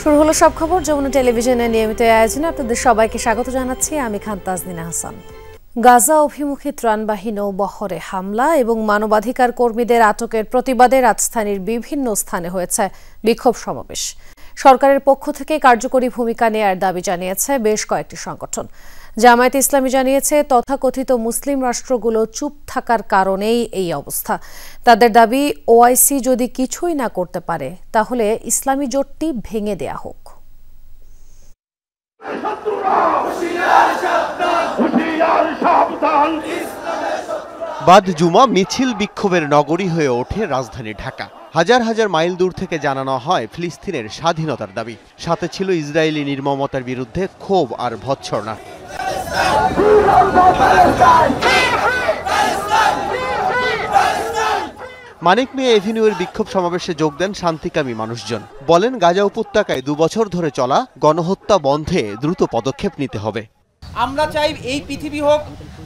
শুরু হলো সব খবর যমুনা টেলিভিশনের নিয়মিত আয়োজনে আপনাদের সবাইকে স্বাগত জানাচ্ছি আমি খান তাজনিনা হাসান। গাজা অভিমুখী ত্রাণবাহী নৌবহরে হামলা এবং মানবাধিকার কর্মীদের আটকের প্রতিবাদে রাজধানীর বিভিন্ন স্থানে হয়েছে বিক্ষোভ সমাবেশ। সরকারের পক্ষ থেকে কার্যকরী ভূমিকা নেয়ার দাবি জানিয়েছে বেশ কয়েকটি সংগঠন। জামায়াতে ইসলামী জানিয়েছে তথাকথিত মুসলিম রাষ্ট্রগুলো চুপ থাকার কারণেই এই অবস্থা। তাদের দাবি ওআইসি যদি কিছুই না করতে পারে তাহলে ইসলামী জোটটি ভেঙে দেয়া হোক। বাদ জুমা মিছিল বিক্ষোভের নগরী হয়ে ওঠে রাজধানী ঢাকা। হাজার হাজার মাইল দূর থেকে জানানো হয় ফিলিস্তিনের স্বাধীনতার দাবি, সাথে ছিল ইসরায়েলি নির্মমতার বিরুদ্ধে ক্ষোভ আর ভৎসনা। মানিক মিয়া এভিনিউয়ের বিক্ষোভ সমাবেশে যোগ দেন শান্তিকামী মানুষজন। বলেন, গাজা উপত্যকায় 2 বছর ধরে চলা গণহত্যা বন্ধে দ্রুত পদক্ষেপ নিতে হবে। আমরা চাই এই পৃথিবী হোক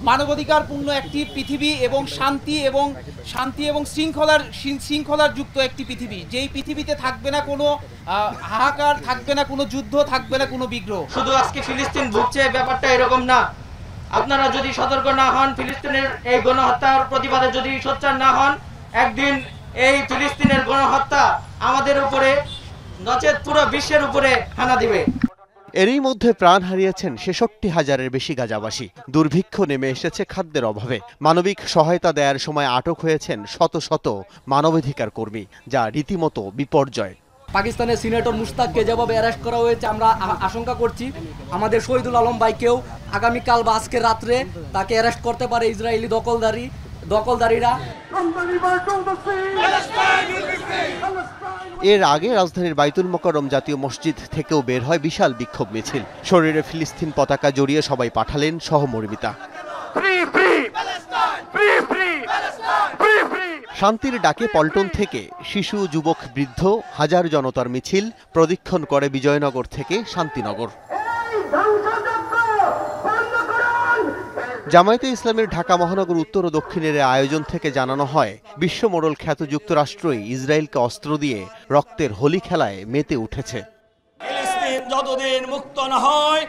মানবাধিকারপূর্ণ একটি পৃথিবী এবং শান্তি এবং শৃঙ্খলার যুক্ত একটি পৃথিবী, যেই পৃথিবীতে থাকবে না কোনো হাহাকার, থাকবে না কোনো যুদ্ধ, থাকবে না কোনো বিগ্রহ। শুধু আজকে ফিলিস্তিন ভুগছে ব্যাপারটা এরকম না। আপনারা যদি সতর্ক না হন, ফিলিস্তিনের এই গণহত্যার প্রতিবাদে যদি সোচ্চার না হন, একদিন এই ফিলিস্তিনের গণহত্যা আমাদের উপরে নচেত পুরো বিশ্বের উপরে হানা দিবে। এরই মধ্যে প্রাণ হারিয়েছেন ৬৬,০০০-এর বেশি গাজাবাসী। দুর্ভিক্ষ নেমে এসেছে খাদ্যের অভাবে। মানবিক সহায়তা দেওয়ার সময় আটক হয়েছেন শত শত মানবাধিকার কর্মী, যা রীতিমতো বিপর্যয়। পাকিস্তানের সিনেটর মুশতাককে যেভাবে অ্যারেস্ট করা হয়েছে, আমরা আশঙ্কা করছি আমাদের শহীদুল আলম ভাইকেও আগামীকাল বা আজকে রাত্রে তাকে অ্যারেস্ট করতে পারে ইসরায়েলি দখলদারীরা। এর আগে রাজধানীর বাইতুল মোকাররম জাতীয় মসজিদ থেকেও বের হয় বিশাল বিক্ষোভ মিছিল। শরীরে ফিলিস্তিন পতাকা জড়িয়ে সবাই পাঠালেন সহমর্মিতা। শান্তির ডাকে পল্টন থেকে শিশু, যুবক, বৃদ্ধ হাজার জনতার মিছিল প্রদক্ষিণ করে বিজয়নগর থেকে শান্তিনগর। জামায়াতে ইসলামের ঢাকা মহানগর উত্তর ও দক্ষিণের আয়োজন থেকে জানানো হয়, বিশ্ব মোড়ল খ্যাত যুক্তরাষ্ট্রই ইসরায়েলকে অস্ত্র দিয়ে রক্তের হোলি খেলায় মেতে উঠেছে। ফিলিস্তিন যতদিন মুক্ত না হয়,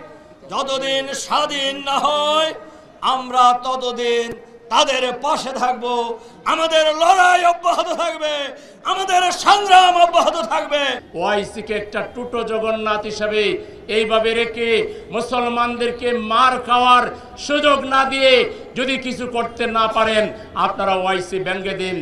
যতদিন স্বাধীন না হয়, আমরা ততদিন তাদের পাশে থাকব। আমাদের লড়াই অব্যাহত থাকবে, আমাদের সংগ্রাম অব্যাহত থাকবে। ওআইসিকে একটা টুটো জগন্নাথ হিসাবে এইভাবে রেখে মুসলমানদেরকে মার খাওয়ার সুযোগ না দিয়ে যদি কিছু করতে না পারেন, আপনারা ওআইসি ভেঙে দিন।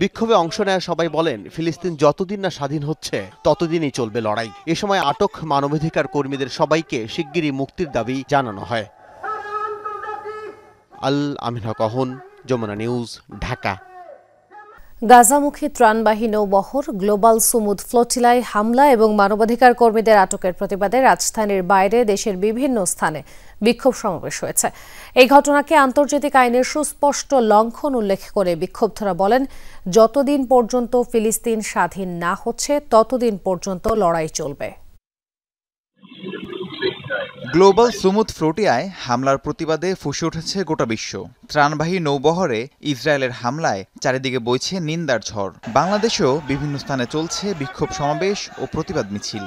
বিক্ষোভে অংশ নেয়া সবাই বলেন, ফিলিস্তিন যতদিন না স্বাধীন হচ্ছে ততদিনই চলবে লড়াই। এ সময় আটক মানবাধিকার কর্মীদের সবাইকে শিগগিরই মুক্তির দাবি জানানো হয়। আল আমিন হক অহন, যমুনা নিউজ, ঢাকা। গাজামুখী ত্রাণবাহী নৌবহর গ্লোবাল সুমুদ ফ্লোটিলায় হামলা এবং মানবাধিকার কর্মীদের আটকের প্রতিবাদে রাজধানীর বাইরে দেশের বিভিন্ন স্থানে বিক্ষোভ সমাবেশ হয়েছে। এই ঘটনাকে আন্তর্জাতিক আইনের সুস্পষ্ট লঙ্ঘন উল্লেখ করে বিক্ষোভকারীরা বলেন, যতদিন পর্যন্ত ফিলিস্তিন স্বাধীন না হচ্ছে ততদিন পর্যন্ত লড়াই চলবে। গ্লোবাল সুমুদ ফ্লোটিয়ায় হামলার প্রতিবাদে ফুঁসে উঠেছে গোটা বিশ্ব। ত্রাণবাহী নৌবহরে ইসরায়েলের হামলায় চারিদিকে বইছে নিন্দার ঝড়। বাংলাদেশেও বিভিন্ন স্থানে চলছে বিক্ষোভ সমাবেশ ও প্রতিবাদ মিছিল।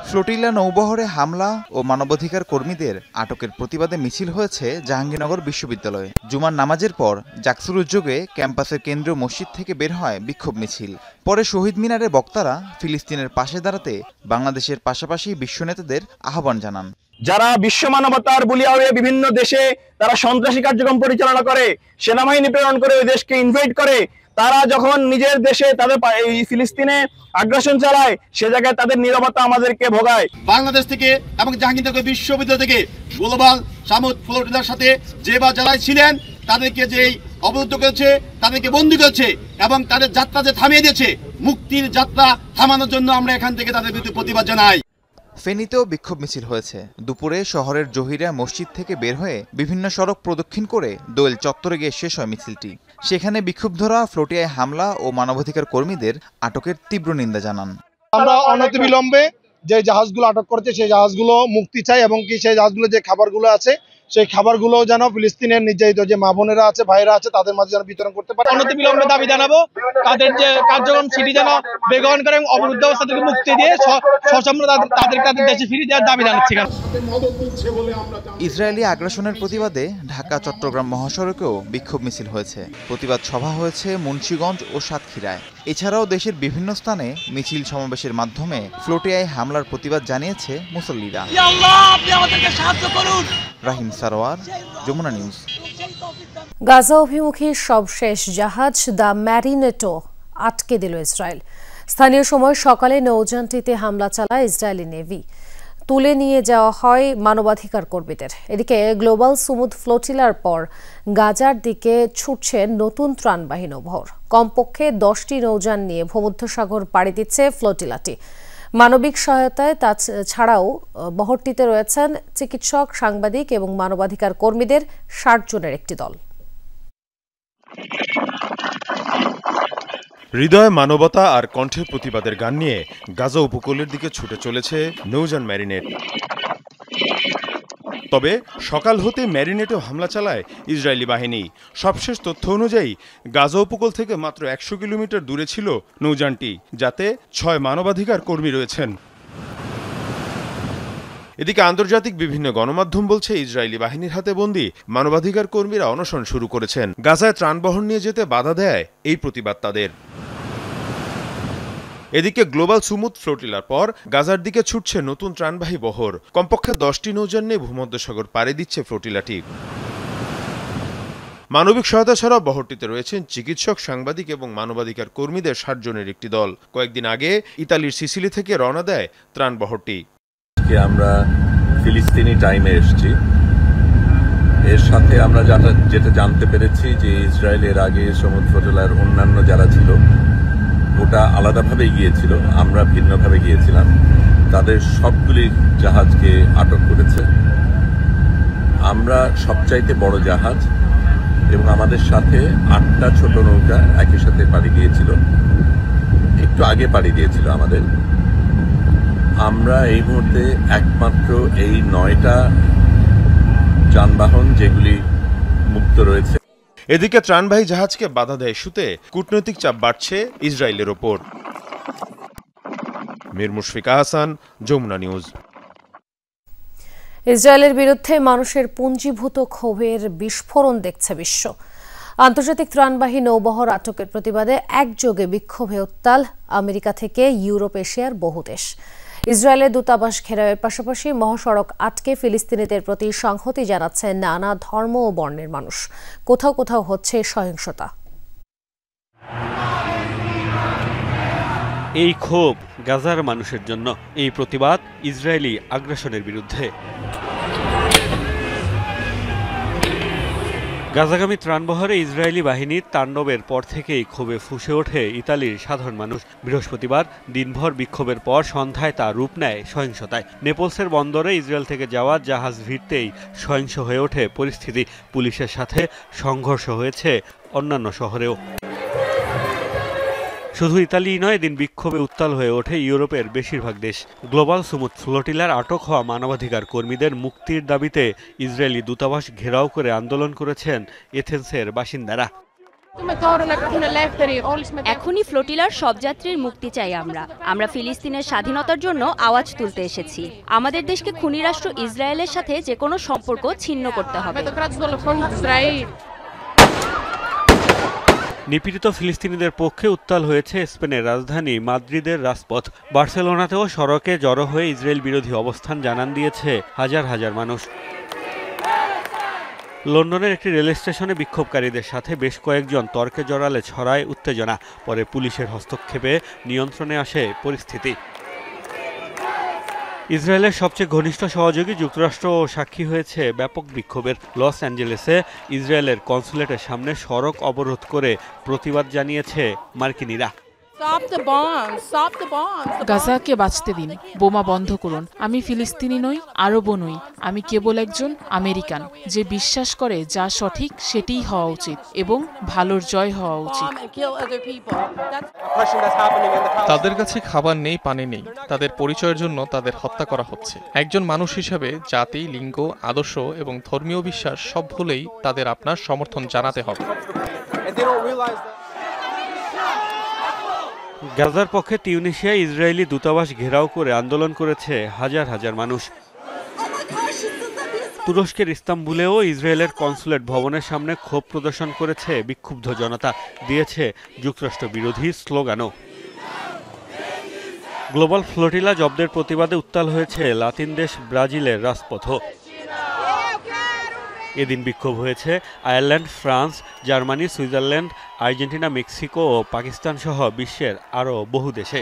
ফ্লোটিলা নৌবহরে হামলা ও মানবাধিকার কর্মীদের আটকের প্রতিবাদে মিছিল হয়েছে জাহাঙ্গীরনগর বিশ্ববিদ্যালয়ে। জুমার নামাজের পর জাকসুর উদ্যোগে ক্যাম্পাসের কেন্দ্রীয় মসজিদ থেকে বের হয় বিক্ষোভ মিছিল। পরে শহীদ মিনারে বক্তারা ফিলিস্তিনের পাশে দাঁড়াতে বাংলাদেশের পাশাপাশি বিশ্ব নেতাদের আহ্বান জানান। যারা বিশ্ব মানবতার বুলিয়া হয়ে বিভিন্ন দেশে তারা সন্ত্রাসী কার্যক্রম পরিচালনা করে, সেনাবাহিনী প্রেরণ করে, ওই দেশকে ইনভেড করে, তারা যখন নিজের দেশে তাদের ফিলিস্তিনে আগ্রাসন চালায়, সে জায়গায় তাদের নীরবতা আমাদেরকে ভোগায়। বাংলাদেশ থেকে এবং জাহাঙ্গীরনগর বিশ্ববিদ্যালয় থেকে গ্লোবাল সুমুদ ফ্লোটিলার সাথে যে বা যারা ছিলেন তাদেরকে যে অবরুদ্ধ করেছে, তাদেরকে বন্দী করেছে এবং তাদের যাত্রা যে থামিয়ে দিয়েছে, মুক্তির যাত্রা থামানোর জন্য আমরা এখান থেকে তাদের বিরুদ্ধে প্রতিবাদ জানাই। ফেনীতেও বিক্ষোভ মিছিল হয়েছে। দুপুরে শহরের জহিরা মসজিদ থেকে বের হয়ে বিভিন্ন সড়ক প্রদক্ষিণ করে দোয়েল চত্বরে গিয়ে শেষ হয় মিছিলটি। সেখানে বিক্ষুব্ধরা ফ্লোটিয়ায় হামলা ও মানবাধিকার কর্মীদের আটকের তীব্র নিন্দা জানান। আমরা অনতিবিলম্বে যে জাহাজগুলো আটক করেছে সেই জাহাজগুলো মুক্তি চাই এবং কি সেই জাহাজগুলো যে খাবারগুলো আছে সেই খাবারগুলো যেন ফিলিস্তিনের নির্যাতিত যে মা বোনেরা আছে, ভাইরা আছে, তাদের মাঝে যেন বিতরণ করতে পারে। অনতিবিলম্বে দাবি জানাবো তাদের যে কার্যক্রম সেটি যেন বেগবান করে এবং অবরুদ্ধ অবস্থা থেকে মুক্তি দিয়ে সসম্ভ্র তাদের দেশে ফিরিয়ে দেওয়ার দাবি জানাচ্ছি। ইসরায়েলি আগ্রাসনের প্রতিবাদে ঢাকা চট্টগ্রাম মহাসড়কেও বিক্ষোভ মিছিল হয়েছে। প্রতিবাদ সভা হয়েছে মুন্সিগঞ্জ ও সাতক্ষীরায়। এছাড়াও দেশের বিভিন্ন স্থানে মিছিল সমাবেশের মাধ্যমে ফ্লোটিয়ায় হামলার প্রতিবাদ জানিয়েছে মুসল্লিরা। রাহিম সারোয়ার, যমুনা নিউজ। গাজা অভিমুখী সবশেষ জাহাজ দ্য ম্যারিনেটো আটকে দিল ইসরায়েল। স্থানীয় সময় সকালে নৌযানটিতে হামলা চালায় ইসরায়েলি নেভি। তুলে নিয়ে যাওয়া হয় মানবাধিকার কর্মীদের। এদিকে গ্লোবাল সুমুদ ফ্লোটিলার পর গাজার দিকে ছুটছে নতুন ত্রাণবাহী নৌবহর। কমপক্ষে 10টি নৌযান নিয়ে ভূমধ্যসাগর পাড়ি দিচ্ছে ফ্লোটিলাটি। মানবিক সহায়তায় ছাড়াও বহরটিতে রয়েছেন চিকিৎসক, সাংবাদিক এবং মানবাধিকার কর্মীদের 60 জনের একটি দল। হৃদয়, মানবতা আর কণ্ঠের প্রতিবাদের গান নিয়ে গাজা উপকূলের দিকে ছুটে চলেছে নৌযান ম্যারিনেট। তবে সকাল হতে ম্যারিনেটে হামলা চালায় ইসরায়েলি বাহিনী। সবশেষ তথ্য অনুযায়ী গাজা উপকূল থেকে মাত্র 100 কিলোমিটার দূরে ছিল নৌযানটি, যাতে 6 মানবাধিকার কর্মী রয়েছেন। এদিকে আন্তর্জাতিক বিভিন্ন গণমাধ্যম বলছে ইসরায়েলি বাহিনীর হাতে বন্দী মানবাধিকার কর্মীরা অনশন শুরু করেছেন। গাজায় ত্রাণবহন নিয়ে যেতে বাধা দেয় এই প্রতিবাদ তাদের। এদিকে গ্লোবাল সুমুদ ফ্লোটিলার পর গাজার দিকে ছুটছে নতুন ত্রাণবাহী বহর। কমপক্ষে 10টি নৌযান নিয়ে ভূমধ্যসাগর পাড়ি দিচ্ছে ফ্লোটিলাটি। মানবিক সহায়তা ছাড়াও বহরটিতে রয়েছেন চিকিৎসক, সাংবাদিক এবং মানবাধিকার কর্মীদের 60 জনের একটি দল। কয়েকদিন আগে ইতালির সিসিলি থেকে রওনা দেয় ত্রাণ বহরটি। আমরা ফিলিস্তিনি টাইমে এসেছি। এর সাথে আমরা যেটা জানতে পেরেছি যে ইসরায়েলের আগে সমুদ্র ফ্লোটিলার অন্যান্য যারা ছিল ওটা আলাদাভাবে গিয়েছিল, আমরা ভিন্নভাবে গিয়েছিলাম। তাদের সবগুলি জাহাজকে আটক করেছে। আমরা সবচাইতে বড় জাহাজ এবং আমাদের সাথে 8টা ছোট নৌকা একই সাথে পাড়ি দিয়েছিল, একটু আগে পাড়ি দিয়েছিল আমাদের। আমরা এই মুহূর্তে একমাত্র এই 9টা যানবাহন যেগুলি মুক্ত রয়েছে। এদিকে ত্রাণবাহী জাহাজকে বাধা দেয় ইস্যুতে কূটনৈতিক চাপ বাড়ছে ইসরায়েলের ওপর। মীর মুশফিকা হাসান, যমুনা নিউজ। ইসরায়েলের বিরুদ্ধে মানুষের পুঞ্জীভূত ক্ষোভের বিস্ফোরণ দেখছে বিশ্ব। আন্তর্জাতিক ত্রাণবাহী নৌবহর আটকের প্রতিবাদে একযোগে বিক্ষোভে উত্তাল আমেরিকা থেকে ইউরোপ, এশিয়ার বহু দেশ। ইসরায়েলের দূতাবাস ঘেরাওয়ের পাশাপাশি মহাসড়ক আটকে ফিলিস্তিনিদের প্রতি সংহতি জানাচ্ছে নানা ধর্ম ও বর্ণের মানুষ। কোথাও কোথাও হচ্ছে সহিংসতা। এই ক্ষোভ গাজার মানুষের জন্য, এই প্রতিবাদ ইসরায়েলি আগ্রাসনের বিরুদ্ধে। গাজাগামী ত্রাণবহরে ইসরায়েলি বাহিনীর তাণ্ডবের পর থেকেই ক্ষোভে ফুঁসে ওঠে ইতালির সাধারণ মানুষ। বৃহস্পতিবার দিনভর বিক্ষোভের পর সন্ধ্যায় তা রূপ নেয় সহিংসতায়। নেপলসের বন্দরে ইসরায়েল থেকে যাওয়া জাহাজ ভিড়তেই সহিংস হয়ে ওঠে পরিস্থিতি। পুলিশের সাথে সংঘর্ষ হয়েছে অন্যান্য শহরেও। শুধু ইতালিই নয়, এদিন বিক্ষোভে উত্তাল হয়ে ওঠে ইউরোপের বেশিরভাগ দেশ। গ্লোবাল সুমুদ ফ্লোটিলার আটক হওয়া মানবাধিকার কর্মীদের মুক্তির দাবিতে ইসরায়েলি দূতাবাস ঘেরাও করে আন্দোলন করেছেন এথেন্সের বাসিন্দারা। এখনই ফ্লোটিলার সব যাত্রীর মুক্তি চাই। আমরা ফিলিস্তিনের স্বাধীনতার জন্য আওয়াজ তুলতে এসেছি। আমাদের দেশকে খুনি রাষ্ট্র ইসরায়েলের সাথে যে কোনো সম্পর্ক ছিন্ন করতে হবে। নিপীড়িত ফিলিস্তিনিদের পক্ষে উত্তাল হয়েছে স্পেনের রাজধানী মাদ্রিদের রাজপথ। বার্সেলোনাতেও সড়কে জড়ো হয়ে ইসরায়েল বিরোধী অবস্থান জানান দিয়েছে হাজার হাজার মানুষ। লন্ডনের একটি রেল স্টেশনে বিক্ষোভকারীদের সাথে বেশ কয়েকজন তর্কে জড়ালে ছড়ায় উত্তেজনা। পরে পুলিশের হস্তক্ষেপে নিয়ন্ত্রণে আসে পরিস্থিতি। ইসরায়েলের সবচেয়ে ঘনিষ্ঠ সহযোগী যুক্তরাষ্ট্রও সাক্ষী হয়েছে ব্যাপক বিক্ষোভের। লস অ্যাঞ্জেলেসে ইসরায়েলের কনসুলেটের সামনে সড়ক অবরোধ করে প্রতিবাদ জানিয়েছে মার্কিনিরা। গাজাকে বাঁচতে দিন, বোমা বন্ধ করুন। আমি ফিলিস্তিনি নই, আরবও নই, আমি কেবল একজন আমেরিকান যে বিশ্বাস করে যা সঠিক সেটিই হওয়া উচিত এবং ভালোর জয় হওয়া উচিত। তাদের কাছে খাবার নেই, পানি নেই, তাদের পরিচয়ের জন্য তাদের হত্যা করা হচ্ছে। একজন মানুষ হিসেবে জাতি, লিঙ্গ, আদর্শ এবং ধর্মীয় বিশ্বাস সব ভুলেই তাদের আপনার সমর্থন জানাতে হবে। গাজার পক্ষে তিউনিসিয়ায় ইসরায়েলি দূতাবাস ঘেরাও করে আন্দোলন করেছে হাজার হাজার মানুষ। তুরস্কের ইস্তাম্বুলেও ইসরায়েলের কনসুলেট ভবনের সামনে ক্ষোভ প্রদর্শন করেছে বিক্ষুব্ধ জনতা, দিয়েছে যুক্তরাষ্ট্র বিরোধী স্লোগানও। গ্লোবাল ফ্লোটিলা জব্দের প্রতিবাদে উত্তাল হয়েছে লাতিন দেশ ব্রাজিলের রাজপথও। এদিন বিক্ষোভ হয়েছে Ireland, France, Germany, Switzerland, Argentina, Mexico ও পাকিস্তান সহ বিশ্বের আরও বহু দেশে।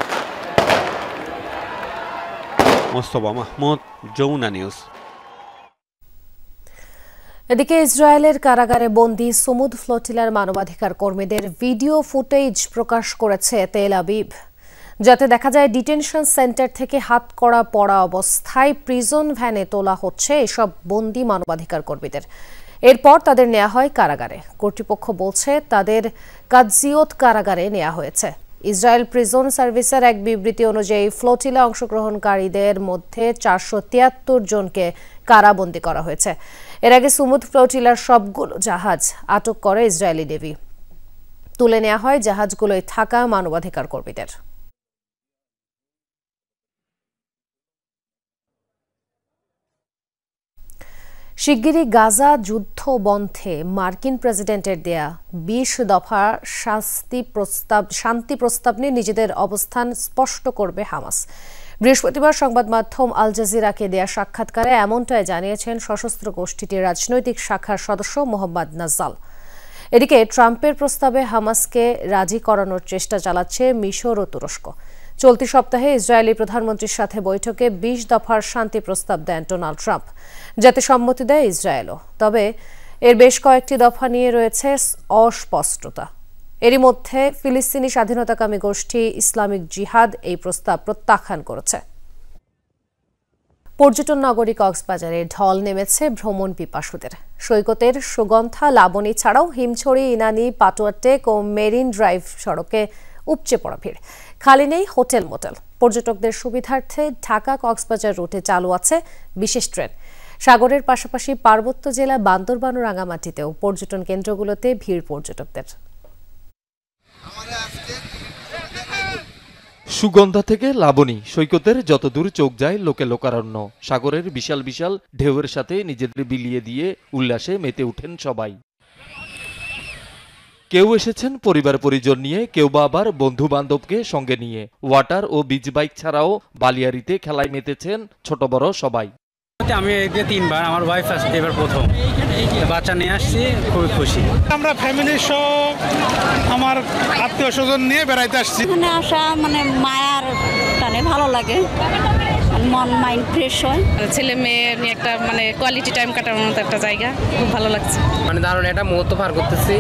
মোস্তফা মাহমুদ, যমুনা নিউজ। এদিকে ইসরায়েলের কারাগারে বন্দী সমুদ ফ্লোটিলার মানবাধিকার কর্মীদের ভিডিও ফুটেজ প্রকাশ করেছে তেল আবিব, যাতে দেখা যায় ডিটেনশন সেন্টার থেকে হাতকড়া পরা অবস্থায় প্রিজন ভ্যানে তোলা হচ্ছে এসব বন্দী মানবাধিকার কর্মীদের। এরপর তাদের নেওয়া হয় কারাগারে। কর্তৃপক্ষ বলছে তাদের কাজিয়ত কারাগারে নেওয়া হয়েছে। ইসরায়েল প্রিজন সার্ভিসের এক বিবৃতি অনুযায়ী ফ্লোটিলা অংশগ্রহণকারীদের মধ্যে 473 জনকে কারাবন্দী করা হয়েছে। এর আগে সমুদ ফ্লোটিলার সবগুলো জাহাজ আটক করে ইসরায়েলি নেভি। তুলে নেওয়া হয় জাহাজগুলোয় থাকা মানবাধিকার কর্মীদের। শিগগিরই গাজা যুদ্ধ বন্ধে মার্কিন প্রেসিডেন্টের দেয়া 20 দফা শান্তি প্রস্তাব নিয়ে নিজেদের অবস্থান স্পষ্ট করবে হামাস। বৃহস্পতিবার সংবাদ মাধ্যম আল জাজিরাকে দেয়া সাক্ষাৎকারে এমনটাই জানিয়েছেন সশস্ত্র গোষ্ঠীটির রাজনৈতিক শাখার সদস্য মোহাম্মদ নাজ্জাল। এদিকে ট্রাম্পের প্রস্তাবে হামাসকে রাজি করানোর চেষ্টা চালাচ্ছে মিশর ও তুরস্ক। চলতি সপ্তাহে ইসরায়েলি প্রধানমন্ত্রীর সাথে বৈঠকে 20 দফার শান্তি প্রস্তাব দেন ডোনাল্ড ট্রাম্প, যাতে সম্মতি দেয় ইসরায়েলও। তবে এর বেশ কয়েকটি দফা নিয়ে রয়েছে অস্পষ্টতা। এরই মধ্যে ফিলিস্তিনি স্বাধীনতাকামী গোষ্ঠী ইসলামিক জিহাদ এই প্রস্তাব প্রত্যাখ্যান করেছে। পর্যটন নগরী কক্সবাজারে ঢল নেমেছে ভ্রমণ পিপাসুদের। সৈকতের সুগন্ধা, লাবণী ছাড়াও হিমছড়ি, ইনানি, পাটুয়াটেক ও মেরিন ড্রাইভ সড়কে উপচে পড়া ভিড়। খালি নেই হোটেল মোটেল। পর্যটকদের সুবিধার্থে ঢাকা কক্সবাজার রুটে চালু আছে বিশেষ ট্রেন। সাগরের পাশাপাশি পার্বত্য জেলা বান্দরবান ও রাঙামাটিতেও পর্যটন কেন্দ্রগুলোতে ভিড় পর্যটকদের। সুগন্ধা থেকে লাবণী, সৈকতের যত দূর চোখ যায় লোকে লোকারণ্য। সাগরের বিশাল বিশাল ঢেউয়ের সাথে নিজেদের বিলিয়ে দিয়ে উল্লাসে মেতে উঠেন সবাই। কেউ এসেছেন পরিবার পরিজন নিয়ে, কেউ বা আবার বন্ধু বান্ধবকে সঙ্গে নিয়ে। ওয়াটার ও বিচ বাইক ছাড়াও বালিয়াড়িতে খেলায় মেতেছেন ছোট বড় সবাই। আমি একে 3 বার, আমার ওয়াইফ আসছে এবার প্রথম, বাচ্চা নিয়ে আসছি, খুবই খুশি। আমরা ফ্যামিলি সহ আমার আত্মীয় স্বজন নিয়ে বেড়াইতে আসছি। এখানে আসা মানে মায়ার টানে ভালো লাগে, মন মাইন্ড ফ্রেশ হয়। ছেলে মেয়ে নিয়ে একটা মানে কোয়ালিটি টাইম কাটানোর মতো একটা জায়গা, খুব ভালো লাগছে। মানে দারুণ একটা মুহূর্ত পার করতেছি।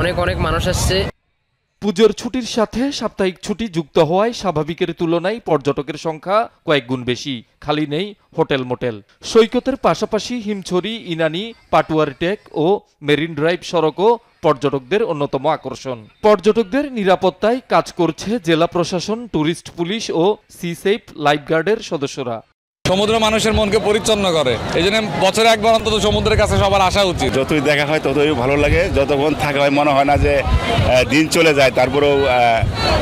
অনেক অনেক মানুষ আসছে। পুজোর ছুটির সাথে সাপ্তাহিক ছুটি যুক্ত হওয়ায় স্বাভাবিকের তুলনায় পর্যটকের সংখ্যা কয়েক গুণ বেশি। খালি নেই হোটেল মোটেল। সৈকতের পাশাপাশি হিমছড়ি, ইনানি, পাটুয়ারটেক ও মেরিন ড্রাইভ সড়কও পর্যটকদের অন্যতম আকর্ষণ। পর্যটকদের নিরাপত্তায় কাজ করছে জেলা প্রশাসন, ট্যুরিস্ট পুলিশ ও সি সেফ লাইফগার্ডের সদস্যরা। সমুদ্র মানুষের মনকে পরিচ্ছন্ন করে, এই জন্য বছরে একবার অন্তত সমুদ্রের কাছে সবার আসা উচিত। যতই দেখা হয় ততই ভালো লাগে, যতক্ষণ থাকা হয় মনে হয় না যে দিন চলে যায়, তারপরেও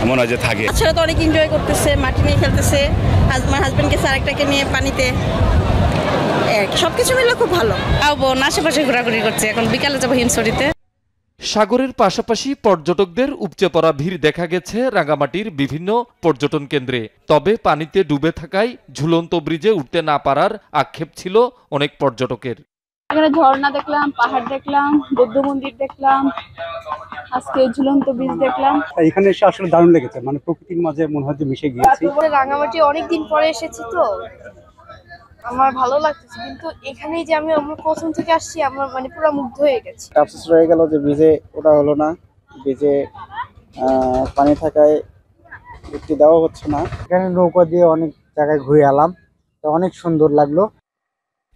মনে হয় যে থাকে। ছেলে তো অনেক এনজয় করতেছে, মাটি নিয়ে খেলতেছে, আমার হাজবেন্ডকে আরেকটাকে নিয়ে পানিতে, সবকিছু মিলে খুব ভালো। বোন আশেপাশে ঘোরাঘুরি করছে, এখন বিকালে যাবো হিমছড়িতে। সাগরের পাশাপাশি পর্যটকদের উপচে পড়া ভিড় দেখা গেছে রাঙামাটির বিভিন্ন পর্যটন কেন্দ্রে। তবে পানিতে ডুবে থাকায় ঝুলন্ত ব্রিজে উঠতে না পারার আক্ষেপ ছিল অনেক পর্যটকের। এখানে ঝর্ণা দেখলাম, পাহাড় দেখলাম, বৌদ্ধ মন্দির দেখলাম, আজকে ঝুলন্ত ব্রিজ দেখলাম। এখানে এসে আসলে দারুণ লেগেছে, মানে প্রকৃতির মাঝে মনে হয় যে মিশে গিয়েছি। রাঙামাটি অনেকদিন পরে এসেছি তো আমার ভালো লাগতেছে, কিন্তু এখানেই যে আমরা প্রথম থেকে আসছি, আমরা মানে পুরো মুগ্ধ হয়ে গেছি। আফসোস রয়ে গেল যে ব্রিজে ওটা হলো না, ব্রিজে পানি থাকায় একটু দেওয়া হচ্ছে না। এখানে নৌকা দিয়ে অনেক জায়গায় ঘুরে এলাম, তো অনেক সুন্দর লাগলো।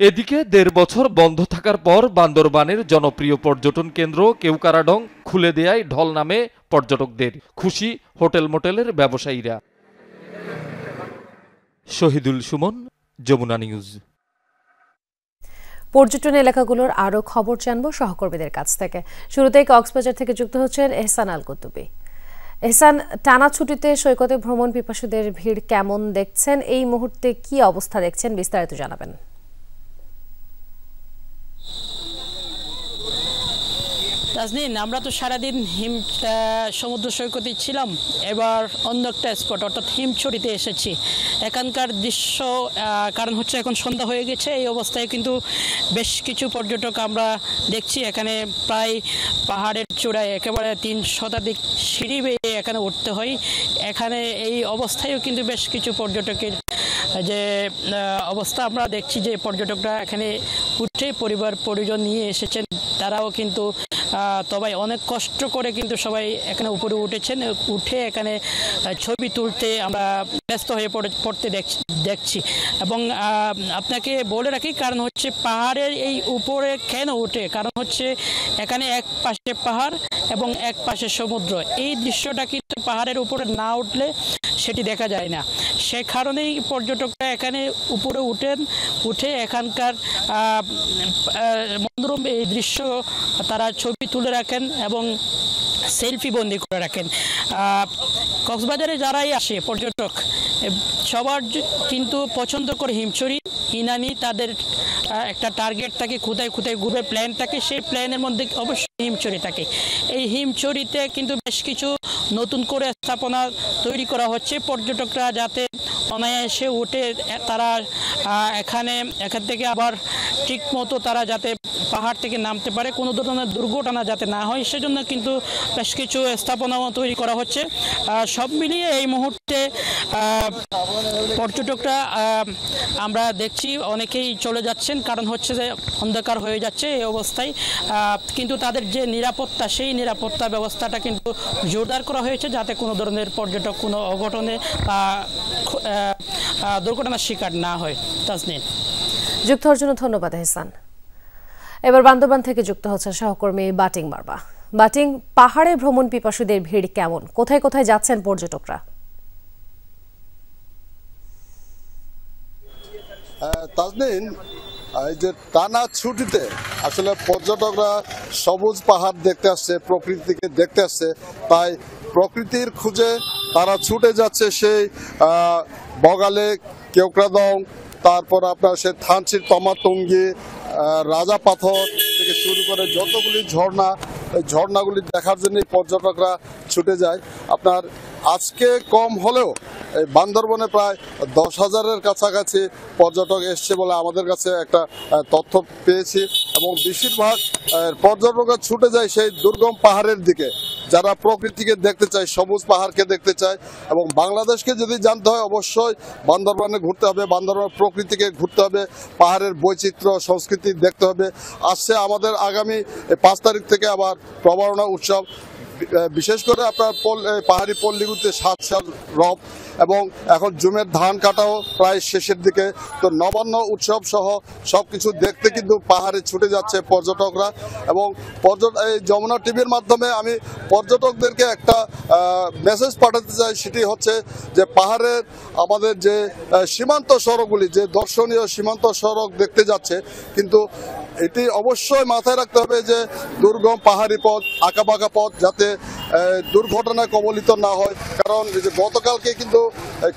এদিকে 1.5 বছর বন্ধ থাকার পর বান্দরবানের জনপ্রিয় পর্যটন কেন্দ্র কেওকারাডং খুলে দেয়ায় ঢল নামে পর্যটকদের। খুশি হোটেল মোটেলের ব্যবসায়ীরা। শহীদুল সুমন, যমুনা নিউজ। পর্যটন এলাকাগুলোর আরও খবর জানবো সহকর্মীদের কাছ থেকে। শুরুতেই কক্সবাজার থেকে যুক্ত হচ্ছেন এহসান আল কুতুবী। এহসান, টানা ছুটিতে সৈকতে ভ্রমণ পিপাসুদের ভিড় কেমন দেখছেন? এই মুহূর্তে কি অবস্থা দেখছেন, বিস্তারিত জানাবেন। তাজনীন, আমরা তো সারাদিন সমুদ্র সৈকতে ছিলাম, এবার অন্য একটা স্পট অর্থাৎ হিমছড়িতে এসেছি। এখানকার দৃশ্য, কারণ হচ্ছে এখন সন্ধ্যা হয়ে গেছে, এই অবস্থায় কিন্তু বেশ কিছু পর্যটক আমরা দেখছি। এখানে প্রায় পাহাড়ের চূড়ায় একেবারে 3 শতাধিক সিঁড়ি বেয়ে এখানে উঠতে হয়। এখানে এই অবস্থায়ও কিন্তু বেশ কিছু পর্যটকের যে অবস্থা আমরা দেখছি, যে পর্যটকরা এখানে উঠে পরিবার পরিজন নিয়ে এসেছেন, তারাও কিন্তু তবে অনেক কষ্ট করে কিন্তু সবাই এখানে উপরে উঠেছেন। উঠে এখানে ছবি তুলতে আমরা ব্যস্ত হয়ে পড়তে দেখছি। এবং আপনাকে বলে রাখি, কারণ হচ্ছে পাহাড়ের এই উপরে কেন উঠে, কারণ হচ্ছে এখানে এক পাশে পাহাড় এবং এক পাশে সমুদ্র। এই দৃশ্যটা কিন্তু পাহাড়ের উপরে না উঠলে সেটি দেখা যায় না। সে কারণেই পর্যটকরা এখানে উপরে উঠে এখানকার মনোরম এই দৃশ্য তারা ছবি তুলে রাখেন এবং সেলফি বন্দি করে রাখেন। কক্সবাজারে যারাই আসে পর্যটক, সবার কিন্তু পছন্দ করে হিমছড়ি, ইনানি। তাদের একটা টার্গেট থাকে, কোথায় কোথায় ঘুরবে প্ল্যান থাকে, সেই প্ল্যানের মধ্যে অবশ্যই হিমছড়ি থাকে। এই হিমছড়িতে কিন্তু বেশ কিছু নতুন করে স্থাপনা তৈরি করা হচ্ছে, পর্যটকরা যাতে অনায়াসে উঠে তারা এখান থেকে আবার ঠিক মতো তারা যাতে পাহাড় থেকে নামতে পারে, কোনো ধরনের দুর্ঘটনা যাতে না হয়, সেজন্য কিন্তু বেশ কিছু স্থাপনাও তৈরি করা হচ্ছে। সব মিলিয়ে এই মুহূর্তে পর্যটকরা আমরা দেখছি অনেকেই চলে যাচ্ছেন, কারণ হচ্ছে যে অন্ধকার হয়ে যাচ্ছে এই অবস্থায়। কিন্তু তাদের যে নিরাপত্তা, সেই নিরাপত্তা ব্যবস্থাটা কিন্তু জোরদার করা হয়েছে, যাতে কোনো ধরনের পর্যটক কোনো অঘটনে বা দুর্ঘটনার শিকার না হয়। তাজনীন, যুক্ত হওয়ার জন্য ধন্যবাদ এহসান। এবার বান্দরবান থেকে যুক্ত হচ্ছেন সহকর্মী বাটিং মারবা। বাটিং, পাহাড়ে ভ্রমণ পিপাসুদের ভিড় কেমন? কোথায় কোথায় যাচ্ছেন পর্যটকরা? তাজনীন, এই যে টানা ছুটিতে আসলে পর্যটকরা সবুজ পাহাড় দেখতে আসছে, প্রকৃতিকে দেখতে আসছে, তাই প্রকৃতির খুঁজে তারা ছুটে যাচ্ছে সেই বগালে, কেওক্রাদং, তারপর আপনার সে থানচির তমাতঙ্গি, রাজা পাথর থেকে শুরু করে যতগুলি ঝর্ণা, এই ঝর্ণাগুলি দেখার জন্যই পর্যটকরা ছুটে যায়। আপনার আজকে কম হলেও এই বান্দরবনে প্রায় 10,000-এর কাছাকাছি পর্যটক এসছে বলে আমাদের কাছে একটা তথ্য পেয়েছি। এবং বেশিরভাগ পর্যটকরা ছুটে যায় সেই দুর্গম পাহাড়ের দিকে, যারা প্রকৃতিকে দেখতে চায়, সবুজ পাহাড়কে দেখতে চায়। এবং বাংলাদেশকে যদি জানতে হয় অবশ্যই বান্দরবানে ঘুরতে হবে, বান্দরবানের প্রকৃতিকে ঘুরতে হবে, পাহাড়ের বৈচিত্র্য সংস্কৃতি দেখতে হবে। আসছে আমাদের আগামী 5 তারিখ থেকে আবার প্রবারণা উৎসব, বিশেষ করে আপনার পাহাড়ি পল্লীগুলিতে 7 সাল রব, এবং এখন জুমের ধান কাটাও প্রায় শেষের দিকে। তো নবান্ন উৎসব সহ সবকিছু দেখতে কিন্তু পাহাড়ে ছুটে যাচ্ছে পর্যটকরা। এবং এই যমুনা টিভির মাধ্যমে আমি পর্যটকদেরকে একটা মেসেজ পাঠাতে চাই, সেটি হচ্ছে যে পাহাড়ের আমাদের যে সীমান্ত সড়কগুলি, যে দর্শনীয় সীমান্ত সড়ক দেখতে যাচ্ছে, কিন্তু এটি অবশ্যই মাথায় রাখতে হবে যে দুর্গম পাহাড়ি পথ, আঁকাবাঁকা পথ যাতে দুর্ঘটনায় কবলিত না হয়। কারণ এই যে গতকালকে কিন্তু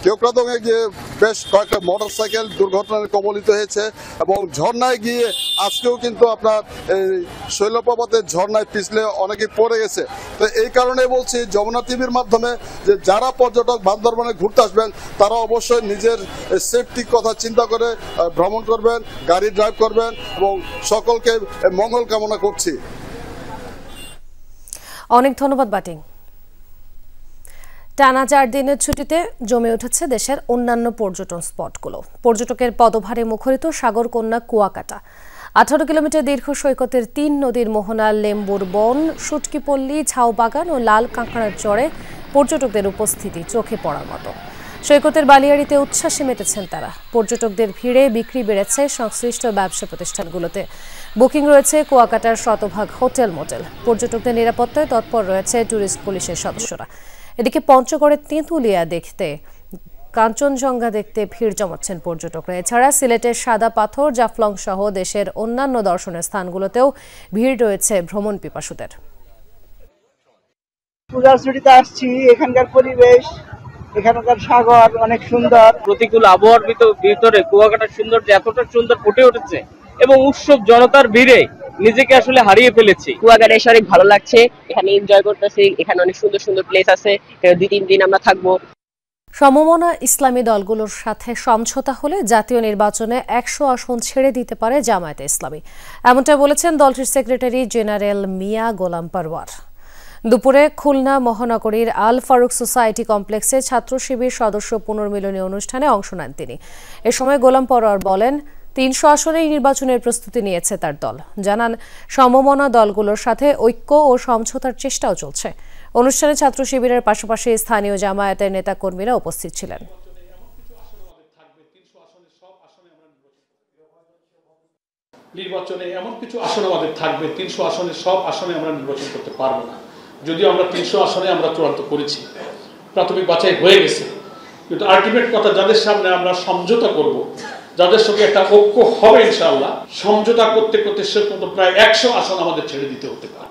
কেওক্রাদংয়ে গিয়ে বেশ কয়েকটা মোটরসাইকেল দুর্ঘটনায় কবলিত হয়েছে, এবং ঝর্ণায় গিয়ে আজকেও কিন্তু আপনার এই শৈলপ্রপাতের ঝর্ণায় পিছলে অনেকেই পড়ে গেছে। তো এই কারণে বলছি যমুনা টিভির মাধ্যমে যে যারা পর্যটক বান্দরবানে ঘুরতে আসবেন, তারা অবশ্যই নিজের সেফটির কথা চিন্তা করে ভ্রমণ করবেন, গাড়ি ড্রাইভ করবেন, এবং সকলকে মঙ্গল কামনা করছি। অনেক ধন্যবাদ বাটিং। টানা 4 দিনের ছুটিতে জমে উঠেছে দেশের অন্যান্য পর্যটন স্পটগুলো। পর্যটকের পদভারে মুখরিত সাগরকন্যা কুয়াকাটা, 18 কিলোমিটার দীর্ঘ সৈকতের 3 নদীর মোহনা, লেম্বুর বন, সুটকিপল্লী, ঝাউবাগান ও লাল কাঁকড়ার চরে পর্যটকদের উপস্থিতি চোখে পড়ার মতো। সৈকতের বালিয়াড়িতে উচ্ছ্বাসে মেতেছেন তারা। পর্যটকদের ভিড়ে বিক্রি বেড়েছে সংশ্লিষ্ট ব্যবসা প্রতিষ্ঠানগুলোতে। বুকিং রয়েছে কুয়াকাটার শতভাগ হোটেল মোটেল। পর্যটকদের নিরাপত্তায় তৎপর রয়েছে ট্যুরিস্ট পুলিশের সদস্যরা। এদিকে পঞ্চগড়ের তেঁতুলিয়া দেখতে, কাঞ্চনজঙ্ঘা দেখতে ভিড় জমাচ্ছেন পর্যটকরা। এছাড়া সিলেটের সাদা পাথর, জাফলং সহ দেশের অন্যান্য দর্শনীয় স্থানগুলোতেও ভিড় রয়েছে ভ্রমণ পিপাসুদের। পূজাছড়িতে আসছি, এখানকার পরিবেশ, এখানকার সাগর অনেক সুন্দর। প্রতিকূল আবহাওয়ার ভিতরে কুয়াকাটার সৌন্দর্য এতটা সুন্দর ফুটে উঠেছে এবং উৎসব জনতার ভিড়ে নিজেকে আসলে হারিয়ে ফেলেছি। কুয়াকাটা এসে অনেক ভালো লাগছে, এখানে এনজয় করতেছি। এখানে অনেক সুন্দর সুন্দর প্লেস আছে, 2-3 দিন আমরা থাকবো। সমমনা ইসলামী দলগুলোর সাথে সমঝোতা হলে জাতীয় নির্বাচনে 100 আসন ছেড়ে দিতে পারে জামায়াতে ইসলামী, এমনটা বলেছেন দলটির সেক্রেটারি জেনারেল মিয়া গোলাম পারওয়ার। দুপুরে খুলনা মহানগরীর আল ফারুক সোসাইটি কমপ্লেক্সে ছাত্র শিবির সদস্য পুনর্মিলনী অনুষ্ঠানে অংশ নেন তিনি। এ সময় গোলাম পারওয়ার বলেন, 300 আসনেই নির্বাচনের প্রস্তুতি নিয়েছে তার দল। জানান, সমমনা দলগুলোর সাথে ঐক্য ও সমঝোতার চেষ্টাও চলছে। অনুষ্ঠানে ছাত্র শিবিরের পাশাপাশি স্থানীয় জামায়াতের নেতাকর্মীরা উপস্থিত ছিলেন। নির্বাচনে এমন কিছু আসন আমাদের থাকবে, 300 আসনের সব আসনে আমরা নির্বাচন করতে পারবো না। যদিও আমরা 300 আসনে আমরা চূড়ান্ত করেছি, প্রাথমিক বাছাই হয়ে গেছে, কিন্তু আলটিমেট কথা যাদের সামনে আমরা সমঝোতা করব, যাদের সঙ্গে একটা ঐক্য হবে ইনশাআল্লাহ, সমঝোতা করতে করতে শেষ পর্যন্ত প্রায় 100 আসন আমাদের ছেড়ে দিতে হতে পারে।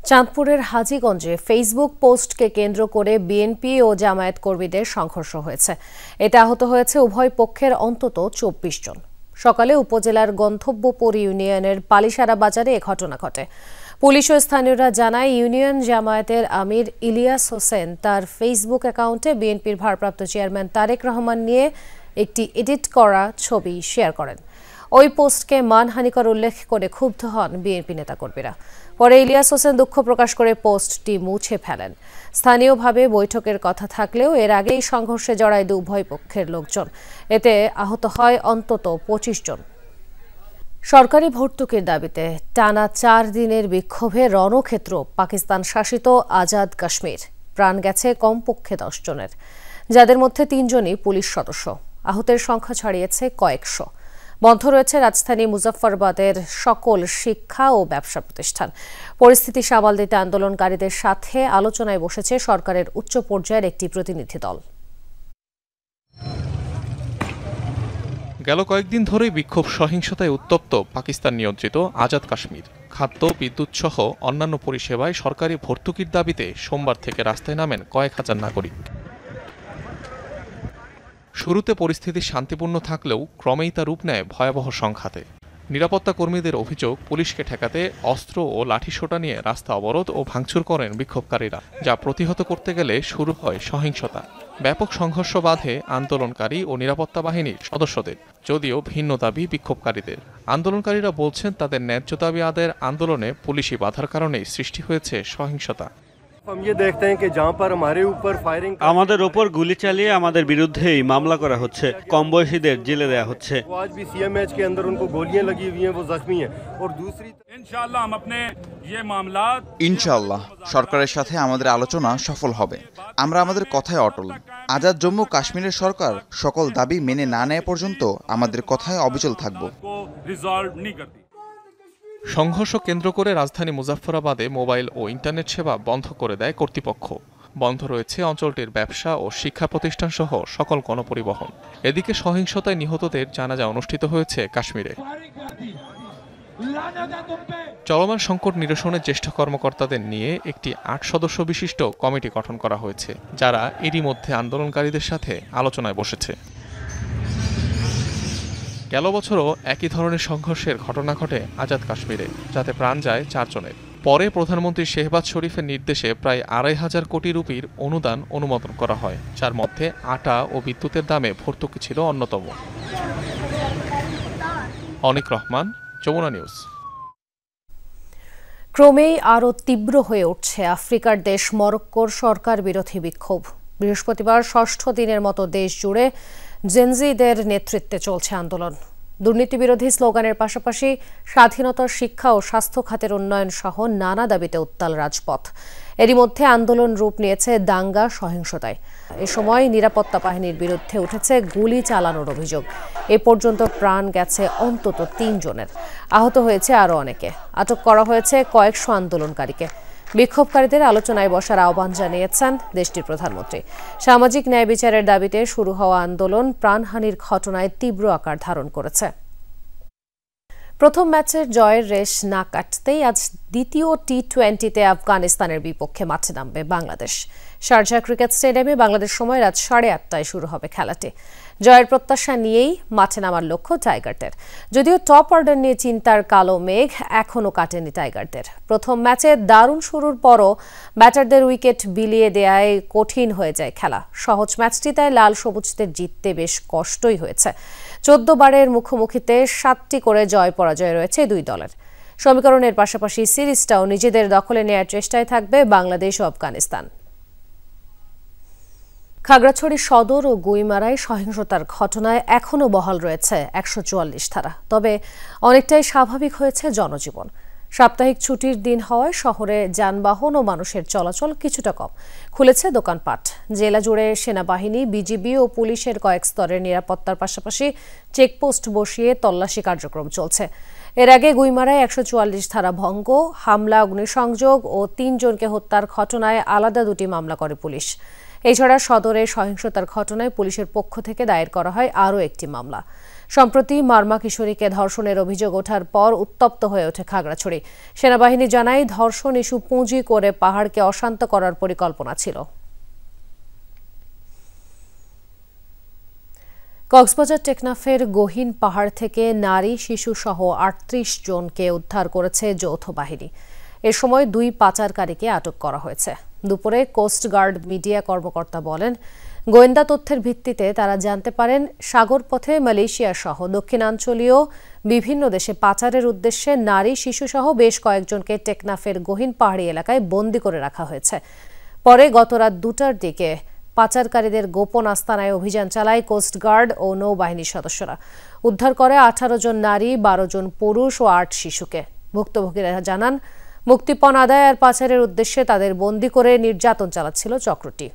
চাঁদপুরের হাজীগঞ্জে ফেসবুক পোস্টকে কেন্দ্র করে বিএনপি ও জামায়াত কর্মীদের সংঘর্ষ হয়েছে। এতে আহত হয়েছে উভয় পক্ষের অন্তত 24 জন। সকালে উপজেলার গন্তব্যপুর ইউনিয়নের পালিশারা বাজারে এ ঘটনা ঘটে। পুলিশ ও স্থানীয়রা জানায়, ইউনিয়ন জামায়াতের আমির ইলিয়াস হোসেন তার ফেসবুক অ্যাকাউন্টে বিএনপির ভারপ্রাপ্ত চেয়ারম্যান তারেক রহমান নিয়ে একটি এডিট করা ছবি শেয়ার করেন। ওই পোস্টকে মানহানিকর উল্লেখ করে ক্ষুব্ধ হন বিএনপি নেতাকর্মীরা। পরে ইলিয়াস হোসেন দুঃখ প্রকাশ করে পোস্টটি মুছে ফেলেন। স্থানীয়ভাবে বৈঠকের কথা থাকলেও এর আগেই সংঘর্ষে জড়ায় উভয় পক্ষের লোকজন। এতে আহত হয় অন্তত 25 জন। সরকারি ভর্তুকির দাবিতে টানা 4 দিনের বিক্ষোভে রণক্ষেত্র পাকিস্তান শাসিত আজাদ কাশ্মীর। প্রাণ গেছে কমপক্ষে 10 জনের, যাদের মধ্যে 3 জনই পুলিশ সদস্য। আহতের সংখ্যা ছাড়িয়েছে কয়েকশো। বন্ধ রয়েছে রাজধানী মুজফফরবাদের সকল শিক্ষা ও ব্যবসা প্রতিষ্ঠান। পরিস্থিতি সামাল দিতে আন্দোলনকারীদের সাথে আলোচনায় বসেছে সরকারের উচ্চ পর্যায়ের একটি প্রতিনিধি দল। গেল কয়েকদিন ধরেই বিক্ষোভ সহিংসতায় উত্তপ্ত পাকিস্তান নিয়ন্ত্রিত আজাদ কাশ্মীর। খাদ্য, বিদ্যুৎ সহ অন্যান্য পরিষেবায় সরকারি ভর্তুকির দাবিতে সোমবার থেকে রাস্তায় নামেন কয়েক হাজার নাগরিক। শুরুতে পরিস্থিতি শান্তিপূর্ণ থাকলেও ক্রমেই তা রূপ নেয় ভয়াবহ সংঘাতে। নিরাপত্তা কর্মীদের অভিযোগ, পুলিশকে ঠেকাতে অস্ত্র ও লাঠিসোঁটা নিয়ে রাস্তা অবরোধ ও ভাঙচুর করেন বিক্ষোভকারীরা, যা প্রতিহত করতে গেলে শুরু হয় সহিংসতা। ব্যাপক সংঘর্ষ বাধে আন্দোলনকারী ও নিরাপত্তা বাহিনীর সদস্যদের, যদিও ভিন্ন দাবি বিক্ষোভকারীদের। আন্দোলনকারীরা বলছেন, তাদের ন্যায্য দাবি আদায়ের আন্দোলনে পুলিশি বাধার কারণেই সৃষ্টি হয়েছে সহিংসতা। আমাদের ওপর গুলি চালিয়ে আমাদের বিরুদ্ধেই মামলা করা হচ্ছে, কম বয়সীদের জেলে দেয়া হচ্ছে। ইনশাআল্লাহ সরকারের সাথে আমাদের আলোচনা সফল হবে। আমরা আমাদের কথায় অটল। আজাদ জম্মু কাশ্মীরের সরকার সকল দাবি মেনে না নেওয়া পর্যন্ত আমাদের কথায় অবিচল থাকব। সংঘর্ষ কেন্দ্র করে রাজধানী মুজফফরাবাদে মোবাইল ও ইন্টারনেট সেবা বন্ধ করে দেয় কর্তৃপক্ষ। বন্ধ রয়েছে অঞ্চলটির ব্যবসা ও শিক্ষা প্রতিষ্ঠান সহ সকল গণপরিবহন। এদিকে সহিংসতায় নিহতদের জানাজা অনুষ্ঠিত হয়েছে কাশ্মীরে। চলমান সংকট নিরসনের জ্যেষ্ঠ কর্মকর্তাদের নিয়ে একটি 8 সদস্য বিশিষ্ট কমিটি গঠন করা হয়েছে, যারা এরই মধ্যে আন্দোলনকারীদের সাথে আলোচনায় বসেছে। গেল বছরও একই ধরনের সংঘর্ষের ঘটনা ঘটে আজাদ কাশ্মীরে, যাতে প্রাণ যায় 4 জনের। পরে প্রধানমন্ত্রী শেহবাজ শরীফের নির্দেশে প্রায় 2,500 কোটি রুপির অনুদান অনুমোদন করা হয়, যার মধ্যে আটা ও বিদ্যুতের দামে ভর্তুকি ছিল অন্যতম। অনিক রহমান, যমুনা নিউজ। ক্রমেই আরও তীব্র হয়ে উঠছে আফ্রিকার দেশ মরক্কোর সরকার বিরোধী বিক্ষোভ। বৃহস্পতিবার 6ষ্ঠ দিনের মতো দেশ জুড়ে জেনজিদের নেতৃত্বে চলছে আন্দোলন। দুর্নীতিবিরোধী স্লোগানের পাশাপাশি স্বাধীনতার শিক্ষা ও স্বাস্থ্য খাতের উন্নয়ন সহ নানা দাবিতে উত্তাল রাজপথ। এরই মধ্যে আন্দোলন রূপ নিয়েছে দাঙ্গা সহিংসতায়। এ সময় নিরাপত্তা বাহিনীর বিরুদ্ধে উঠেছে গুলি চালানোর অভিযোগ। এ পর্যন্ত প্রাণ গেছে অন্তত ৩ জনের, আহত হয়েছে আরও অনেকে। আটক করা হয়েছে কয়েকশো আন্দোলনকারীকে। বিক্ষোভকারীদের আলোচনায় বসার আহ্বান জানিয়েছেন দেশটির প্রধানমন্ত্রী। সামাজিক ন্যায় বিচারের দাবিতে শুরু হওয়া আন্দোলন প্রাণহানির ঘটনায় তীব্র আকার ধারণ করেছে। প্রথম ম্যাচের জয়ের রেশ না কাটতেই আজ দ্বিতীয় টি-20তে আফগানিস্তানের বিপক্ষে মাঠে নামবে বাংলাদেশ। শারজাহ ক্রিকেট স্টেডিয়ামে বাংলাদেশ সময় রাত 8:30টায় শুরু হবে খেলাটি। জয়ের প্রত্যাশা নিয়েই মাঠে নামার লক্ষ্য টাইগারদের। যদিও টপ অর্ডার নিয়ে চিন্তার কালো মেঘ এখনও কাটেনি টাইগারদের। প্রথম ম্যাচে দারুণ শুরুর পরও ব্যাটারদের উইকেট বিলিয়ে দেয়ায় কঠিন হয়ে যায় খেলা। সহজ ম্যাচটি তাই লাল সবুজদের জিততে বেশ কষ্টই হয়েছে। 14 বারের মুখোমুখিতে 7টি করে জয় পরাজয় রয়েছে দুই দলের। সমীকরণের পাশাপাশি সিরিজটাও নিজেদের দখলে নেয়ার চেষ্টায় থাকবে বাংলাদেশ ও আফগানিস্তান। খাগড়াছড়ি সদর ও গুইমারায় সহিংসতার ঘটনায় এখনও বহাল রয়েছে 144 ধারা। তবে অনেকটাই স্বাভাবিক হয়েছে জনজীবন। সাপ্তাহিক ছুটির দিন হওয়ায় শহরে যানবাহন ও মানুষের চলাচল কিছুটা কম। খুলেছে দোকানপাট। জেলা জুড়ে সেনাবাহিনী, বিজিবি ও পুলিশের কয়েক স্তরের নিরাপত্তার পাশাপাশি চেকপোস্ট বসিয়ে তল্লাশি কার্যক্রম চলছে। এর আগে গুইমারায় 144 ধারা ভঙ্গ, হামলা, অগ্নিসংযোগ ও 3 জনকে হত্যার ঘটনায় আলাদা 2টি মামলা করে পুলিশ। এছাড়া সদরে সহিংসতার ঘটনায় পুলিশের পক্ষ থেকে দায়ের করা হয় আরও একটি মামলা। সম্প্রতি মারমা কিশোরীকে ধর্ষণের অভিযোগ ওঠার পর উত্তপ্ত হয়ে ওঠে খাগড়াছড়ি। সেনাবাহিনী জানায় ধর্ষণ ইস্যু পুঁজি করে পাহাড়কে অশান্ত করার পরিকল্পনা ছিল। কক্সবাজার টেকনাফের গহীন পাহাড় থেকে নারী, শিশু সহ 38 জনকে উদ্ধার করেছে যৌথ বাহিনী। এ সময় 2 পাচারকারীকে আটক করা হয়েছে। দুপুরে কোস্টগার্ড মিডিয়া কর্মকর্তা বলেন, গোয়েন্দা তথ্যের ভিত্তিতে তারা জানতে পারেন সাগরপথে মালয়েশিয়া সহ দক্ষিণাঞ্চলীয় বিভিন্ন দেশে পাচারের উদ্দেশ্যে নারী, শিশু সহ বেশ কয়েকজনকে টেকনাফের গহীন পাহাড়ি এলাকায় বন্দী করে রাখা হয়েছে। পরে গত রাত 2টার দিকে পাচারকারীদের গোপন আস্তানায় অভিযান চালায় কোস্টগার্ড ও নৌবাহিনীর সদস্যরা। উদ্ধার করে 18 জন নারী, 12 জন পুরুষ ও 8 শিশুকে। ভুক্তভোগীরা জানান, মুক্তিপণ আদায় আর পাচারের উদ্দেশ্যে তাদের বন্দী করে নির্যাতন চালাচ্ছিল চক্রটি।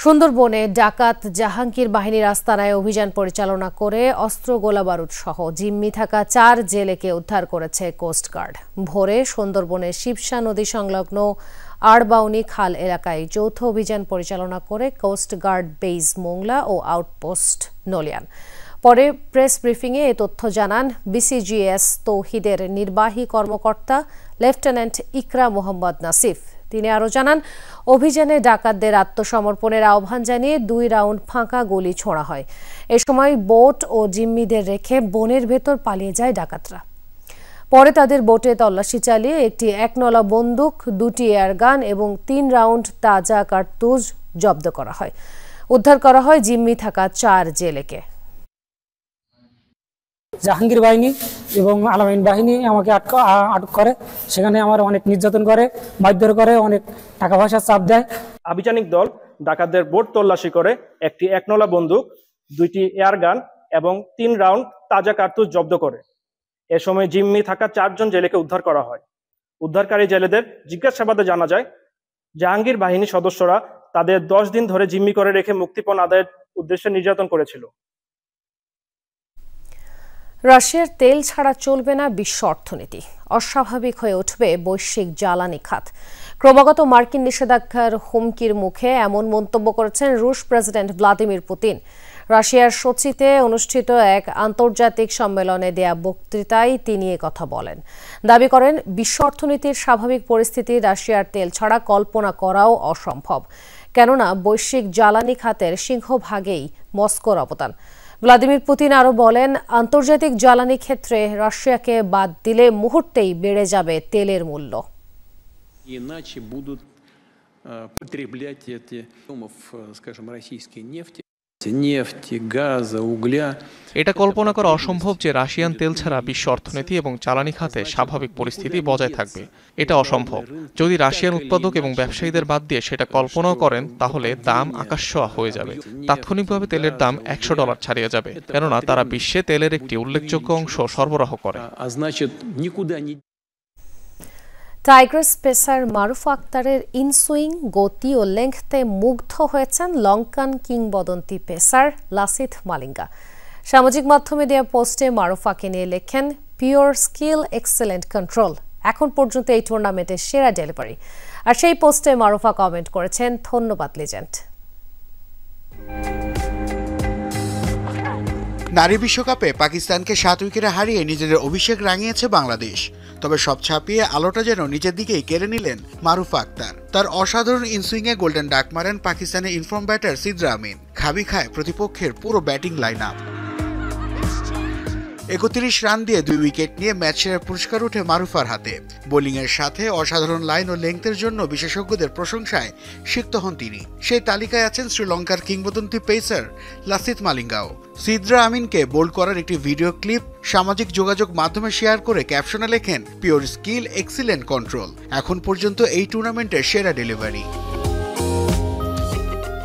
সুন্দরবনে ডাকাত জাহাঙ্গীর বাহিনীর আস্তানায় অভিযান পরিচালনা করে অস্ত্র, গোলাবারুদ সহ জিম্মি থাকা 4 জেলেকে উদ্ধার করেছে কোস্টগার্ড। ভোরে সুন্দরবনের শিবসা নদী সংলগ্ন আড়বাউনি খাল এলাকায় যৌথ অভিযান পরিচালনা করে কোস্টগার্ড বেইজ মোংলা ও আউটপোস্ট নলিয়ান। পরে প্রেস ব্রিফিংয়ে এ তথ্য জানান বিসিজিএস তৌহিদের নির্বাহী কর্মকর্তা লেফটেন্যান্ট ইকরা মোহাম্মদ নাসিফ। তিনি আরও জানান, অভিযানে ডাকাতদের আত্মসমর্পণের আহ্বান জানিয়ে 2 রাউন্ড ফাঁকা গুলি ছোড়া হয়। এ সময় বোট ও জিম্মিদের রেখে বনের ভেতর পালিয়ে যায় ডাকাতরা। পরে তাদের বোটে তল্লাশি চালিয়ে একটি 1 নলা বন্দুক, 2টি এয়ারগান এবং 3 রাউন্ড তাজা কার্তুজ জব্দ করা হয়। উদ্ধার করা হয় জিম্মি থাকা 4 জেলেকে। জাহাঙ্গীর বাহিনী এবং আলামিন বাহিনী আমাকে আটক করে। সেখানে আমার অনেক নির্যাতন করে, মারধর করে, অনেক টাকা পয়সার চাপ দেয়। আভিযানিক দল ডাকাতদের বোট তল্লাশি করে একটি 1 নলা বন্দুক, 2টি এয়ারগান এবং 3 রাউন্ড তাজা কার্তুজ জব্দ করে। এ সময় জিম্মি থাকা 4 জন জেলেকে উদ্ধার করা হয়। উদ্ধারকারী জেলেদের জিজ্ঞাসাবাদে জানা যায়, জাহাঙ্গীর বাহিনী সদস্যরা তাদের 10 দিন ধরে জিম্মি করে রেখে মুক্তিপণ আদায়ের উদ্দেশ্যে নির্যাতন করেছিল। রাশিয়ার তেল ছাড়া চলবে না বিশ্ব অর্থনীতি। অস্বাভাবিক হয়ে উঠবে বৈশ্বিক জ্বালানি খাত। ক্রমাগত মার্কিন নিষেধাজ্ঞার হুমকির মুখে এমন মন্তব্য করেছেন রুশ প্রেসিডেন্ট ভ্লাদিমির পুতিন। রাশিয়ার সোচিতে অনুষ্ঠিত এক আন্তর্জাতিক সম্মেলনে দেয়া বক্তৃতায় তিনি কথা বলেন। দাবি করেন, বিশ্ব অর্থনীতির স্বাভাবিক পরিস্থিতি রাশিয়ার তেল ছাড়া কল্পনা করাও অসম্ভব, কেননা বৈশ্বিক জ্বালানি খাতের সিংহভাগেই মস্কোর অবদান। ভ্লাদিমির পুতিন আরও বলেন, আন্তর্জাতিক জ্বালানি ক্ষেত্রে রাশিয়াকে বাদ দিলে মুহূর্তেই বেড়ে যাবে তেলের মূল্য। Иначе будут потреблять эти, скажем, российской нефти. нефти, газа, угля. এটা কল্পনা করা অসম্ভব যে রাশিয়ান তেল ছাড়া বিশ্ব অর্থনীতি এবং জ্বালানি খাতে স্বাভাবিক পরিস্থিতি বজায় থাকবে। এটা অসম্ভব। যদি রাশিয়ান উৎপাদক এবং ব্যবসায়ীদের বাদ দিয়ে সেটা কল্পনাও করেন, তাহলে দাম আকাশছোঁয়া হয়ে যাবে। তাৎক্ষণিকভাবে তেলের দাম $100 ছাড়িয়ে যাবে, কেননা তারা বিশ্বে তেলের একটি উল্লেখযোগ্য অংশ সরবরাহ করে। টাইগার্স পেসার মারুফ আক্তারের ইনসুইং, গতি ও লেংথে মুগ্ধ হয়েছেন লঙ্কান কিংবদন্তি পেসার লাসিথ মালিঙ্গা। সামাজিক মাধ্যমে দেওয়া পোস্টে মারুফাকে নিয়ে লেখেন, পিওর স্কিল, এক্সেলেন্ট কন্ট্রোল, এখন পর্যন্ত এই টুর্নামেন্টের সেরা ডেলিভারি। আর সেই পোস্টে মারুফা কমেন্ট করেছেন, ধন্যবাদ লিজেন্ড। নারী বিশ্বকাপে পাকিস্তানকে 7 উইকেটে হারিয়ে নিজেদের অভিষেক রাঙিয়েছে বাংলাদেশ। তবে সব ছাপিয়ে আলোটা যেন নিজের দিকেই কেড়ে নিলেন মারুফা আক্তার। তার অসাধারণ ইনসুইংয়ে গোল্ডেন ডাক মারেন পাকিস্তানের ইনফর্ম ব্যাটার সিদ্রা আমিন। খাবি খায় প্রতিপক্ষের পুরো ব্যাটিং লাইন আপ। 31 রান দিয়ে 2 উইকেট নিয়ে ম্যাচ সেরার পুরস্কার উঠে মারুফার হাতে। বোলিংয়ের সাথে অসাধারণ লাইন ও লেংথের জন্য বিশেষজ্ঞদের প্রশংসায় সিক্ত হন তিনি। সেই তালিকায় আছেন শ্রীলঙ্কার কিংবদন্তি পেসার লাসিথ মালিঙ্গাও। সিদ্রা আমিনকে বোল্ড করার একটি ভিডিও ক্লিপ সামাজিক যোগাযোগ মাধ্যমে শেয়ার করে ক্যাপশনে লেখেন, পিওর স্কিল, এক্সিলেন্ট কন্ট্রোল, এখন পর্যন্ত এই টুর্নামেন্টের সেরা ডেলিভারি।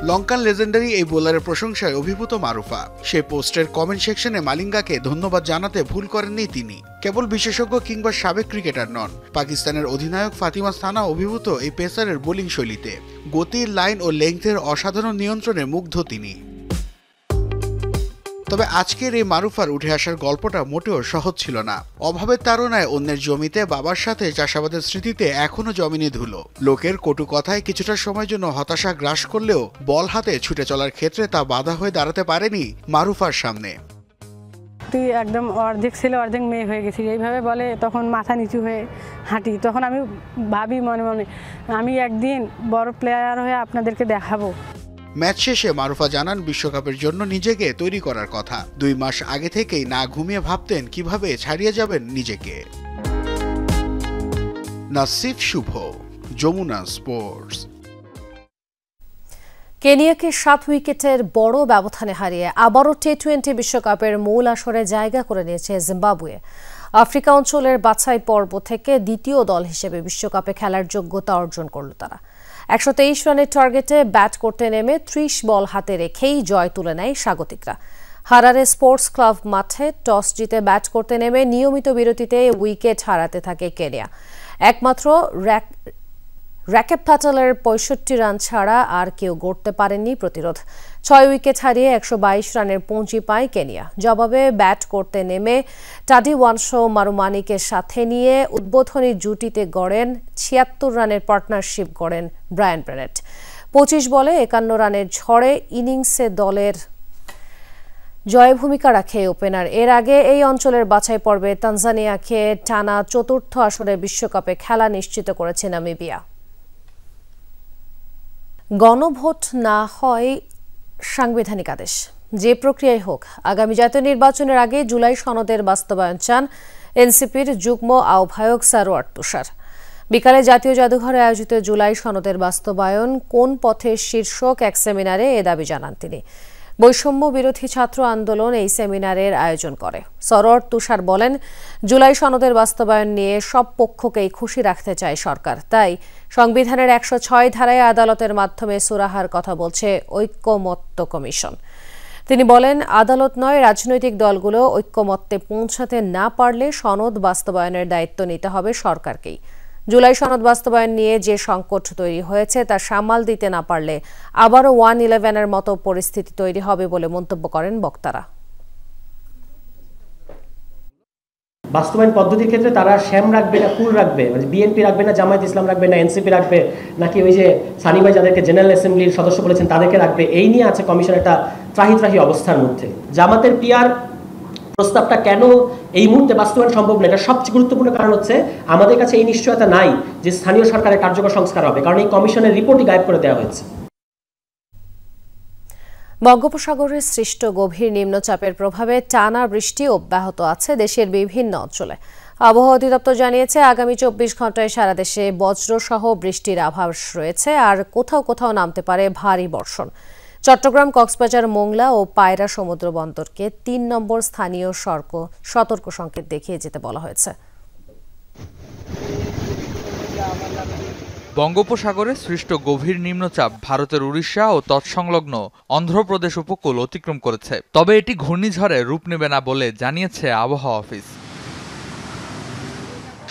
লঙ্কান লেজেন্ডারি এই বোলারের প্রশংসায় অভিভূত মারুফা। সে পোস্টের কমেন্ট সেকশনে মালিঙ্গাকে ধন্যবাদ জানাতে ভুল করেননি তিনি। কেবল বিশেষজ্ঞ কিংবা সাবেক ক্রিকেটার নন, পাকিস্তানের অধিনায়ক ফাতিমা সানা অভিভূত এই পেসারের বোলিং শৈলীতে। গতির, লাইন ও লেংথের অসাধারণ নিয়ন্ত্রণে মুগ্ধ তিনি। তবে আজকের এই মারুফার উঠে আসার গল্পটা মোটেও সহজ ছিল না। অভাবের তাড়নায় অন্যের জমিতে বাবার সাথে চাষাবাদের স্মৃতিতে এখনো জমিনি ধুলো। লোকের কটু কথায় কিছুটা সময়ের জন্য হতাশা গ্রাস করলেও বল হাতে ছুটে চলার ক্ষেত্রে তা বাধা হয়ে দাঁড়াতে পারেনি মারুফার সামনে। তুই একদম অর্ধেক ছেলে অর্ধেক মেয়ে হয়ে গেছিস, এইভাবে বলে, তখন মাথা নিচু হয়ে হাঁটি। তখন আমি ভাবি মনে মনে, আমি একদিন বড় প্লেয়ার হয়ে আপনাদেরকে দেখাবো। ম্যাচ শেষে মারুফা জানান, বিশ্বকাপের জন্য নিজেকে তৈরি করার কথা। 2 মাস আগে থেকেই না ঘুমিয়ে ভাবতেন কিভাবে ছাড়িয়ে যাবেন নিজেকে। নাসিফ শুভ, যমুনা স্পোর্টস। কেনিয়াকে 7 উইকেটের বড় ব্যবধানে হারিয়ে আবারও টি-20 বিশ্বকাপের মূল আসরে জায়গা করে নিয়েছে জিম্বাবুয়ে। আফ্রিকা অঞ্চলের বাছাই পর্ব থেকে দ্বিতীয় দল হিসেবে বিশ্বকাপে খেলার যোগ্যতা অর্জন করল তারা। 123 রানের টার্গেটে ব্যাট করতে নেমে 30 বল হাতে রেখেই জয় তুলে নেয় স্বাগতিকরা। হারারে স্পোর্টস ক্লাব মাঠে টস জিতে ব্যাট করতে নেমে নিয়মিত বিরতিতে উইকেট হারাতে থাকে কেনিয়া। একমাত্র র্যাকেপ প্যাটেলের 65 রান ছাড়া আর কেউ গড়তে পারেননি প্রতিরোধ। 6 উইকেট হারিয়ে 122 রানের পৌঁছি পায় কেনিয়া। জবাবে ব্যাট করতে নেমে টাডি ওয়ানশো মারুমানিকে সাথে নিয়ে উদ্বোধনী জুটিতে গড়েন 76 রানের পার্টনারশিপ গড়েন ব্রায়ান ব্রেনেট। 25 বলে 51 রানের ঝড়ে ইনিংসে দলের জয়ে ভূমিকা রাখে ওপেনার। এর আগে এই অঞ্চলের বাছাই পর্বে তানজানিয়াকে টানা 4র্থ আসরে বিশ্বকাপে খেলা নিশ্চিত করেছে নামিবিয়া। গণভোট না হয় সাংবিধানিক আদেশ, যে প্রক্রিয়ায় হোক আগামী জাতীয় নির্বাচনের আগে জুলাই সনদের বাস্তবায়ন চান এনসিপির যুগ্ম আহ্বায়ক সারোয়ার তুষার। বিকালে জাতীয় জাদুঘরে আয়োজিত জুলাই সনদের বাস্তবায়ন কোন পথে শীর্ষক এক সেমিনারে এ দাবি জানান তিনি। বৈষম্য বিরোধী ছাত্র আন্দোলন এই সেমিনারের আয়োজন করে। সরোয়ার তুষার বলেন, জুলাই সনদের বাস্তবায়ন নিয়ে সব পক্ষকেই খুশি রাখতে চায় সরকার, তাই সংবিধানের 106 ধারায় আদালতের মাধ্যমে সুরাহার কথা বলছে ঐক্যমত্য কমিশন। তিনি বলেন, আদালত নয়, রাজনৈতিক দলগুলো ঐক্যমত্যে পৌঁছাতে না পারলে সনদ বাস্তবায়নের দায়িত্ব নিতে হবে সরকারকেই। জুলাই সনদ বাস্তবায়ন নিয়ে যে সংকট তৈরি হয়েছে তা সামাল দিতে না পারলে আবারও 1-11-এর মতো পরিস্থিতি তৈরি হবে বলে মন্তব্য করেন বক্তারা। বাস্তবায়ন পদ্ধতির ক্ষেত্রে তারা শ্যাম রাখবে না কুল রাখবে, মানে বিএনপি রাখবে না জামায়াত ইসলাম রাখবে না এনসিপি রাখবে, নাকি ওই যে সানি ভাই যাদেরকে জেনারেল অ্যাসেম্বলির সদস্য বলেছেন তাদেরকে রাখবে, এই নিয়ে আছে কমিশন একটা ত্রাহি অবস্থার মধ্যে। জামাতের পিআর প্রস্তাবটা কেন এই মুহূর্তে বাস্তবায়ন সম্ভব না, এটা সবচেয়ে গুরুত্বপূর্ণ কারণ হচ্ছে আমাদের কাছে এই নিশ্চয়তা নাই যে স্থানীয় সরকারের কার্যকর সংস্কার হবে, কারণ এই কমিশনের রিপোর্টই গায়েব করে দেওয়া হয়েছে। বঙ্গোপসাগরে সৃষ্ট গভীর নিম্নচাপের প্রভাবে টানা বৃষ্টি অব্যাহত আছে দেশের বিভিন্ন অঞ্চলে। আবহাওয়া অধিদপ্তর জানিয়েছে, আগামী 24 ঘন্টায় সারা দেশে বজ্রসহ বৃষ্টির আভাস রয়েছে, আর কোথাও কোথাও নামতে পারে ভারী বর্ষণ। চট্টগ্রাম, কক্সবাজার, মোংলা ও পায়রা সমুদ্র বন্দরকে ৩ নম্বর স্থানীয় সতর্ক সংকেত দেখিয়ে যেতে বলা হয়েছে। বঙ্গোপসাগরে সৃষ্ট গভীর নিম্নচাপ ভারতের উড়িষ্যা ও তৎসংলগ্ন অন্ধ্রপ্রদেশ উপকূল অতিক্রম করেছে। তবে এটি ঘূর্ণিঝড়ে রূপ নেবে না বলে জানিয়েছে আবহাওয়া অফিস।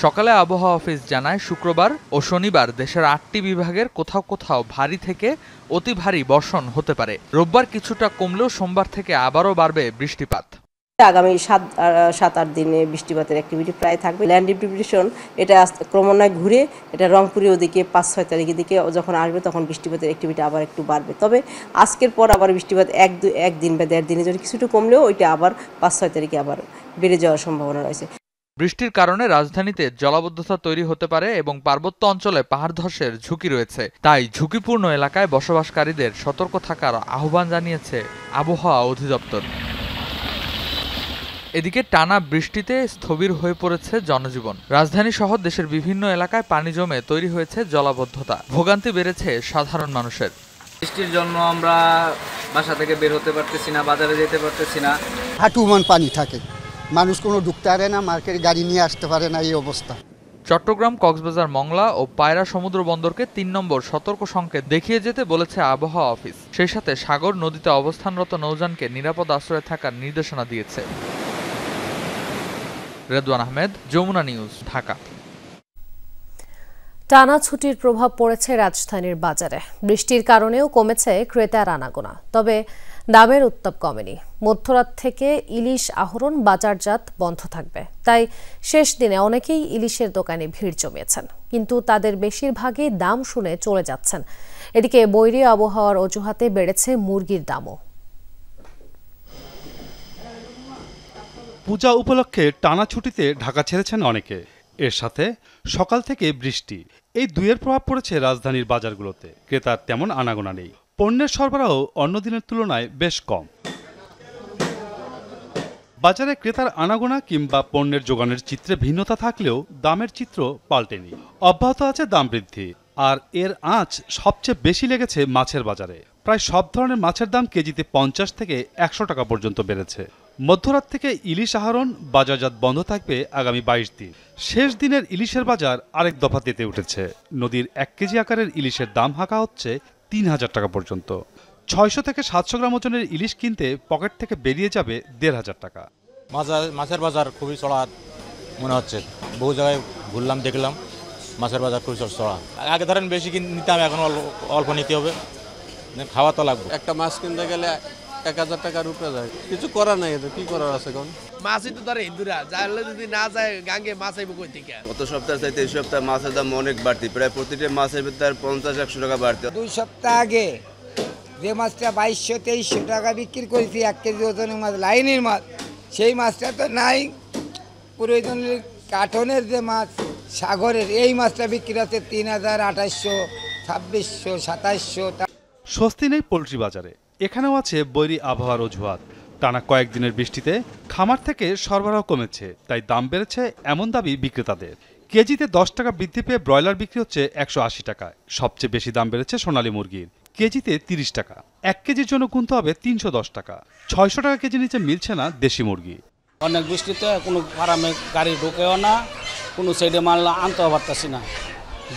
সকালে আবহাওয়া অফিস জানায়, শুক্রবার ও শনিবার দেশের ৮টি বিভাগের কোথাও কোথাও ভারী থেকে অতি ভারী বর্ষণ হতে পারে। রোববার কিছুটা কমলেও সোমবার থেকে আবারও বাড়বে বৃষ্টিপাত। আগামী ৭-৮ দিনে বৃষ্টিপাতের অ্যাক্টিভিটি প্রায় থাকবে। ল্যান্ড ডিপ্রেশন এটা ক্রমান্বয়ে ঘুরে এটা রংপুরের ওদিকে ৫-৬ তারিখের দিকে যখন আসবে তখন বৃষ্টিপাতের অ্যাক্টিভিটি আবার একটু বাড়বে। তবে আজকের পর আবার বৃষ্টিপাত একদিন বা ১.৫ দিনের জন্য কিছুটা কমলেও ওইটা আবার ৫-৬ তারিখে আবার বেড়ে যাওয়ার সম্ভাবনা রয়েছে। বৃষ্টির কারণে রাজধানীতে জলাবদ্ধতা তৈরি হতে পারে এবং পার্বত্য অঞ্চলে পাহাড় ধসের ঝুঁকি রয়েছে। তাই ঝুঁকিপূর্ণ এলাকায় বসবাসকারীদের সতর্ক থাকার আহ্বান জানিয়েছে আবহাওয়া অধিদপ্তর। এদিকে টানা বৃষ্টিতে স্থবির হয়ে পড়েছে জনজীবন। রাজধানী সহ দেশের বিভিন্ন এলাকায় পানি জমে তৈরি হয়েছে জলাবদ্ধতা। ভোগান্তি বেড়েছে সাধারণ মানুষের। বৃষ্টির জন্য আমরা বাসা থেকে বের হতে পারতেছি না, বাজারে যেতে পারতেছি না। হাঁটুমান পানি থাকে, মানুষ কোনো ঢুকতে পারে না, মার্কেটে গাড়ি নিয়ে আসতে পারে না, এই অবস্থা। চট্টগ্রাম, কক্সবাজার, মংলা ও পায়রা সমুদ্র বন্দরকে ৩ নম্বর সতর্ক সংকেত দেখিয়ে যেতে বলেছে আবহাওয়া অফিস। সেই সাথে সাগর নদীতে অবস্থানরত নৌযানকে নিরাপদ আশ্রয়ে থাকার নির্দেশনা দিয়েছে। রেদওয়ান আহমেদ, যমুনা নিউজ, ঢাকা। টানা ছুটির প্রভাব পড়েছে রাজধানীর বাজারে। বৃষ্টির কারণেও কমেছে ক্রেতার আনাগোনা, তবে দামের উত্তাপ কমেনি। মধ্যরাত থেকে ইলিশ আহরণ বাজারজাত বন্ধ থাকবে, তাই শেষ দিনে অনেকেই ইলিশের দোকানে ভিড় জমিয়েছেন, কিন্তু তাদের বেশিরভাগই দাম শুনে চলে যাচ্ছেন। এদিকে বৈরী আবহাওয়ার অজুহাতে বেড়েছে মুরগির দামও। পূজা উপলক্ষে টানা ছুটিতে ঢাকা ছেড়েছেন অনেকে। এর সাথে সকাল থেকে বৃষ্টি, এই দুইয়ের প্রভাব পড়েছে রাজধানীর বাজারগুলোতে। ক্রেতার তেমন আনাগোনা নেই। পণ্যের সরবরাহ অন্য দিনের তুলনায় বেশ কম। বাজারে ক্রেতার আনাগোনা কিংবা পণ্যের যোগানের চিত্রে ভিন্নতা থাকলেও দামের চিত্র পাল্টেনি। অব্যাহত আছে দাম বৃদ্ধি, আর এর আঁচ সবচেয়ে বেশি লেগেছে মাছের বাজারে। প্রায় সব ধরনের মাছের দাম কেজিতে ৫০ থেকে ১০০ টাকা পর্যন্ত বেড়েছে। মধ্যরাত থেকে ইলিশ আহরণ বাজারজাত বন্ধ থাকবে আগামী ২২ দিন। শেষ দিনের ইলিশের বাজার আরেক দফা তেতে উঠেছে। নদীর ১ কেজি আকারের ইলিশের দাম হাঁকা হচ্ছে ৩,০০০ টাকা পর্যন্ত। ৬০০ থেকে ৭০০ গ্রাম ওজনের ইলিশ কিনতে পকেট থেকে বেরিয়ে যাবে ১,৫০০ টাকা। মাছের বাজার খুবই চড়া মনে হচ্ছে। বহু জায়গায় ঘুরলাম, দেখলাম মাছের বাজার খুবই চড়া। আগে ধরেন বেশি নিতাম, এখন অল্প নিতে হবে, খাওয়া তো লাগবে। একটা মাছ কিনতে গেলে ১,০০০ টাকার উপরে যায়, কিছু করার নাই। কি করার আছে এখন? মাছই তো ধরে হিন্দুরা, যাইলে যদি না যায় গাঙ্গে মাছ আইব কই থেকে। গত সপ্তাহ চাইতে এই সপ্তাহে মাছের দাম অনেক বাড়তি, প্রায় প্রতিটা মাছের ভিতরে ৫০-১০০ টাকা বাড়তি। ২ সপ্তাহ আগে যে মাছটা ২২০০-২৩০০ টাকা বিক্রি করেছি ১ কেজি ওজনের মাছ, লাইনের মাছ, সেই মাছটা তো নাই। প্রয়োজনের কার্টনের যে মাছ সাগরের, এই মাছটা বিক্রি হচ্ছে ৩,০০০, ২৮০০, ২৬০০, ২৭০০। স্বস্তি নেই পোলট্রি বাজারে। এখানেও আছে বৈরী আবহাওয়ার অজুহাত। টানা কয়েকদিনের বৃষ্টিতে খামার থেকে সরবরাহ কমেছে, তাই দাম বেড়েছে এমন দাবি বিক্রেতাদের। কেজিতে ১০ টাকা বৃদ্ধি পেয়ে ব্রয়লার বিক্রি হচ্ছে ১৮০ টাকায়। সবচেয়ে বেশি দাম বেড়েছে সোনালী মুরগির, কেজিতে ৩০ টাকা। ১ কেজির জন্য গুনতে হবে ৩১০ টাকা। ৬০০ টাকা কেজি নিচে মিলছে না দেশি মুরগি। অনেক বৃষ্টিতে কোনো ফার্মে গাড়ি ঢুকেও না, কোনো সাইডে মাল আনতেও পারতেছি না।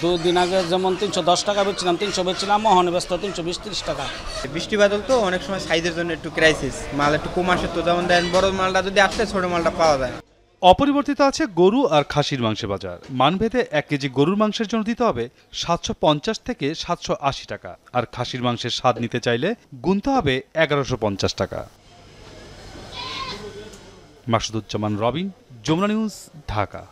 2 দিন আগে যেমন ৩১০ টাকা বেচছিলাম, ৩০০ বেচছিলাম, ওখানে ব্যস্ত 320-30 টাকা। বৃষ্টি বাদল তো অনেক সময় সাইজের জন্য একটু ক্রাইসিস, মাল একটু কম আসে তো। যেমন দেন বড় মালটা যদি আসলে ছোট মালটা পাওয়া যায়। অপরিবর্তিত আছে গরু আর খাসির মাংসের বাজার। মানভেদে 1 কেজি গরুর মাংসের জন্য দিতে হবে ৭৫০ থেকে ৭৮০ টাকা, আর খাসির মাংসের স্বাদ নিতে চাইলে গুনতে হবে ১১৫০ টাকা। মাসুদুজ্জামান রবিন, যমুনা নিউজ, ঢাকা।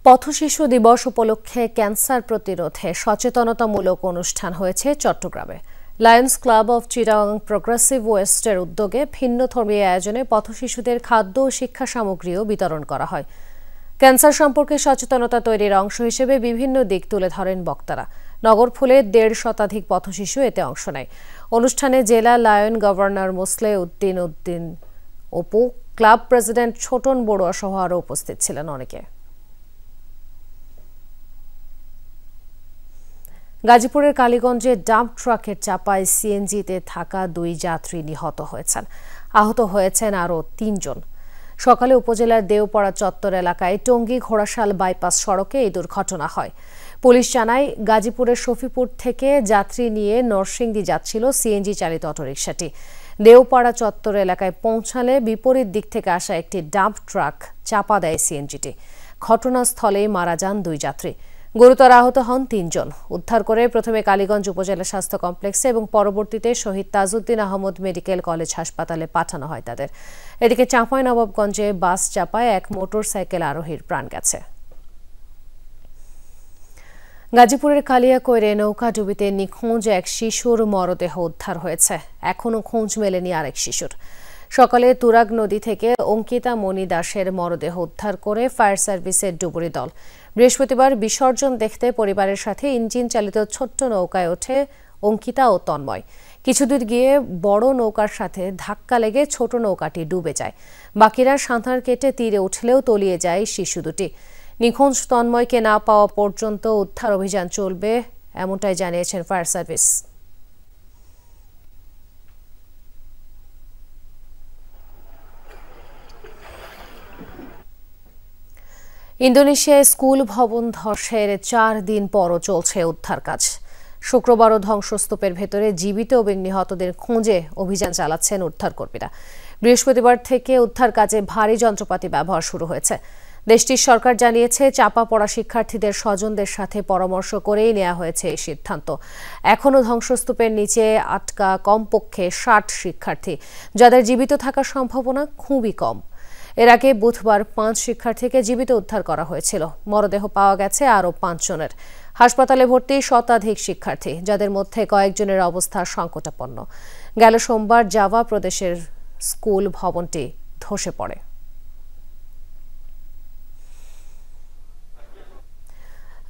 পথশিশু দিবস উপলক্ষে ক্যান্সার প্রতিরোধে সচেতনতামূলক অনুষ্ঠান হয়েছে চট্টগ্রামে। Lions Club of Chittagong progressive ওয়েস্টের উদ্যোগে ভিন্নধর্মী আয়োজনে পথশিশুদের খাদ্য ও শিক্ষা সামগ্রীও বিতরণ করা হয়। ক্যান্সার সম্পর্কে সচেতনতা তৈরির অংশ হিসেবে বিভিন্ন দিক তুলে ধরেন বক্তারা। নগর ফুলে ১৫০ শতাধিক পথশিশু এতে অংশ নেয়। অনুষ্ঠানে জেলা lion governor Mosle Uddin Apu, club president Chhoton Barua সহ আরও উপস্থিত ছিলেন অনেকে। গাজীপুরের কালীগঞ্জে ডাম্প ট্রাকের চাপায় সিএনজিতে থাকা 2 যাত্রী নিহত হয়েছেন। আহত হয়েছেন আরও 3 জন। সকালে উপজেলার দেওপাড়া চত্বর এলাকায় টঙ্গী ঘোড়াশাল বাইপাস সড়কে এই দুর্ঘটনা হয়। পুলিশ জানায়, গাজীপুরের শফিপুর থেকে যাত্রী নিয়ে নরসিংদী যাচ্ছিল সিএনজি চালিত অটোরিকশাটি। দেওপাড়া চত্বর এলাকায় পৌঁছালে বিপরীত দিক থেকে আসা একটি ডাম্প ট্রাক চাপা দেয় সিএনজিটি। ঘটনাস্থলেই মারা যান 2 যাত্রী। গুরুতর আহত হন 3 জন। উদ্ধার করে প্রথমে কালীগঞ্জ উপজেলা স্বাস্থ্য কমপ্লেক্সে এবং পরবর্তীতে শহীদ তাজউদ্দিন আহমদ মেডিকেল কলেজ হাসপাতালে পাঠানো হয় তাদের। এদিকে চাঁপাইনবাবগঞ্জে বাস চাপায় এক মোটরসাইকেল আরোহীর প্রাণ গেছে। গাজীপুরের কালিয়াকৈরে নৌকাডুবিতে নিখোঁজ এক শিশুর মরদেহ উদ্ধার হয়েছে। এখনও খোঁজ মেলেনি আরেক শিশুর। সকালে তুরাগ নদী থেকে অঙ্কিতা মণি দাসের মরদেহ উদ্ধার করে ফায়ার সার্ভিসের ডুবুরি দল। বৃহস্পতিবার বিসর্জন দেখতে পরিবারের সাথে ইঞ্জিন চালিত ছোট্ট নৌকায় ওঠে অঙ্কিতা ও তন্ময়। কিছুদূর গিয়ে বড় নৌকার সাথে ধাক্কা লেগে ছোট নৌকাটি ডুবে যায়। বাকিরা সাঁতার কেটে তীরে উঠলেও তলিয়ে যায় শিশু দুটি। নিখোঁজ তন্ময়কে না পাওয়া পর্যন্ত উদ্ধার অভিযান চলবে, এমনটাই জানিয়েছেন ফায়ার সার্ভিস। ইন্দোনেশিয়ায় স্কুল ভবন ধসের 4 দিন পরও চলছে উদ্ধার কাজ। শুক্রবারও ধ্বংসস্তূপের ভেতরে জীবিত এবং নিহতদের খোঁজে অভিযান চালাচ্ছেন উদ্ধারকর্মীরা। বৃহস্পতিবার থেকে উদ্ধার কাজে ভারী যন্ত্রপাতি ব্যবহার শুরু হয়েছে। দেশটির সরকার জানিয়েছে, চাপা পড়া শিক্ষার্থীদের স্বজনদের সাথে পরামর্শ করেই নেওয়া হয়েছে এই সিদ্ধান্ত। এখনও ধ্বংসস্তূপের নিচে আটকা কমপক্ষে 60 শিক্ষার্থী, যাদের জীবিত থাকার সম্ভাবনা খুবই কম। এর আগে বুধবার 5 শিক্ষার্থীকে জীবিত উদ্ধার করা হয়েছিল। মরদেহ পাওয়া গেছে আরও 5 জনের। হাসপাতালে ভর্তি শতাধিক শিক্ষার্থী, যাদের মধ্যে কয়েকজনের অবস্থা সংকটাপন্ন। গেল সোমবার জাভা প্রদেশের স্কুল ভবনটি ধসে পড়ে।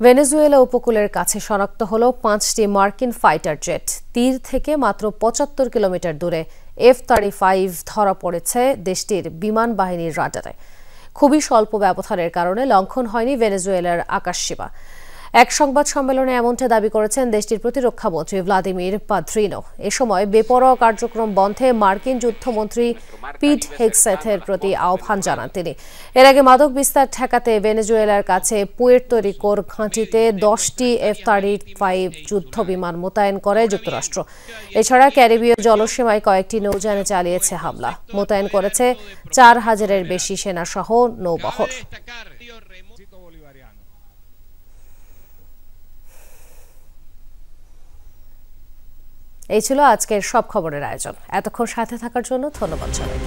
ভেনেজুয়েলা উপকূলের কাছে শনাক্ত হল 5টি মার্কিন ফাইটার জেট। তীর থেকে মাত্র 75 কিলোমিটার দূরে F-35 ধরা পড়েছে দেশটির বিমান বাহিনীর রাডারে। খুবই স্বল্প ব্যবধানের কারণে লঙ্ঘন হয়নি ভেনেজুয়েলার আকাশসীমা। এক সংবাদ সম্মেলনে এমনটা দাবি করেছেন দেশটির প্রতিরক্ষা মন্ত্রী ভ্লাদিমির পাদ্রিনো। এ সময় বেপরোয়া কার্যক্রম বন্ধে মার্কিন যুদ্ধমন্ত্রী পিট হেগসেথের প্রতি আহ্বান জানান তিনি। এর আগে মাদক বিস্তার ঠেকাতে ভেনেজুয়েলার কাছে পুয়ের্তো রিকোর ঘাঁটিতে 10টি F-35 যুদ্ধ বিমান মোতায়েন করে যুক্তরাষ্ট্র। এছাড়া ক্যারিবীয় জলসীমায় কয়েকটি নৌযানে চালিয়েছে হামলা। মোতায়েন করেছে 4000-এর বেশি সেনাসহ নৌবহর। এই ছিল আজকের সব খবরের আয়োজন। এতক্ষণ সাথে থাকার জন্য ধন্যবাদ জানাই।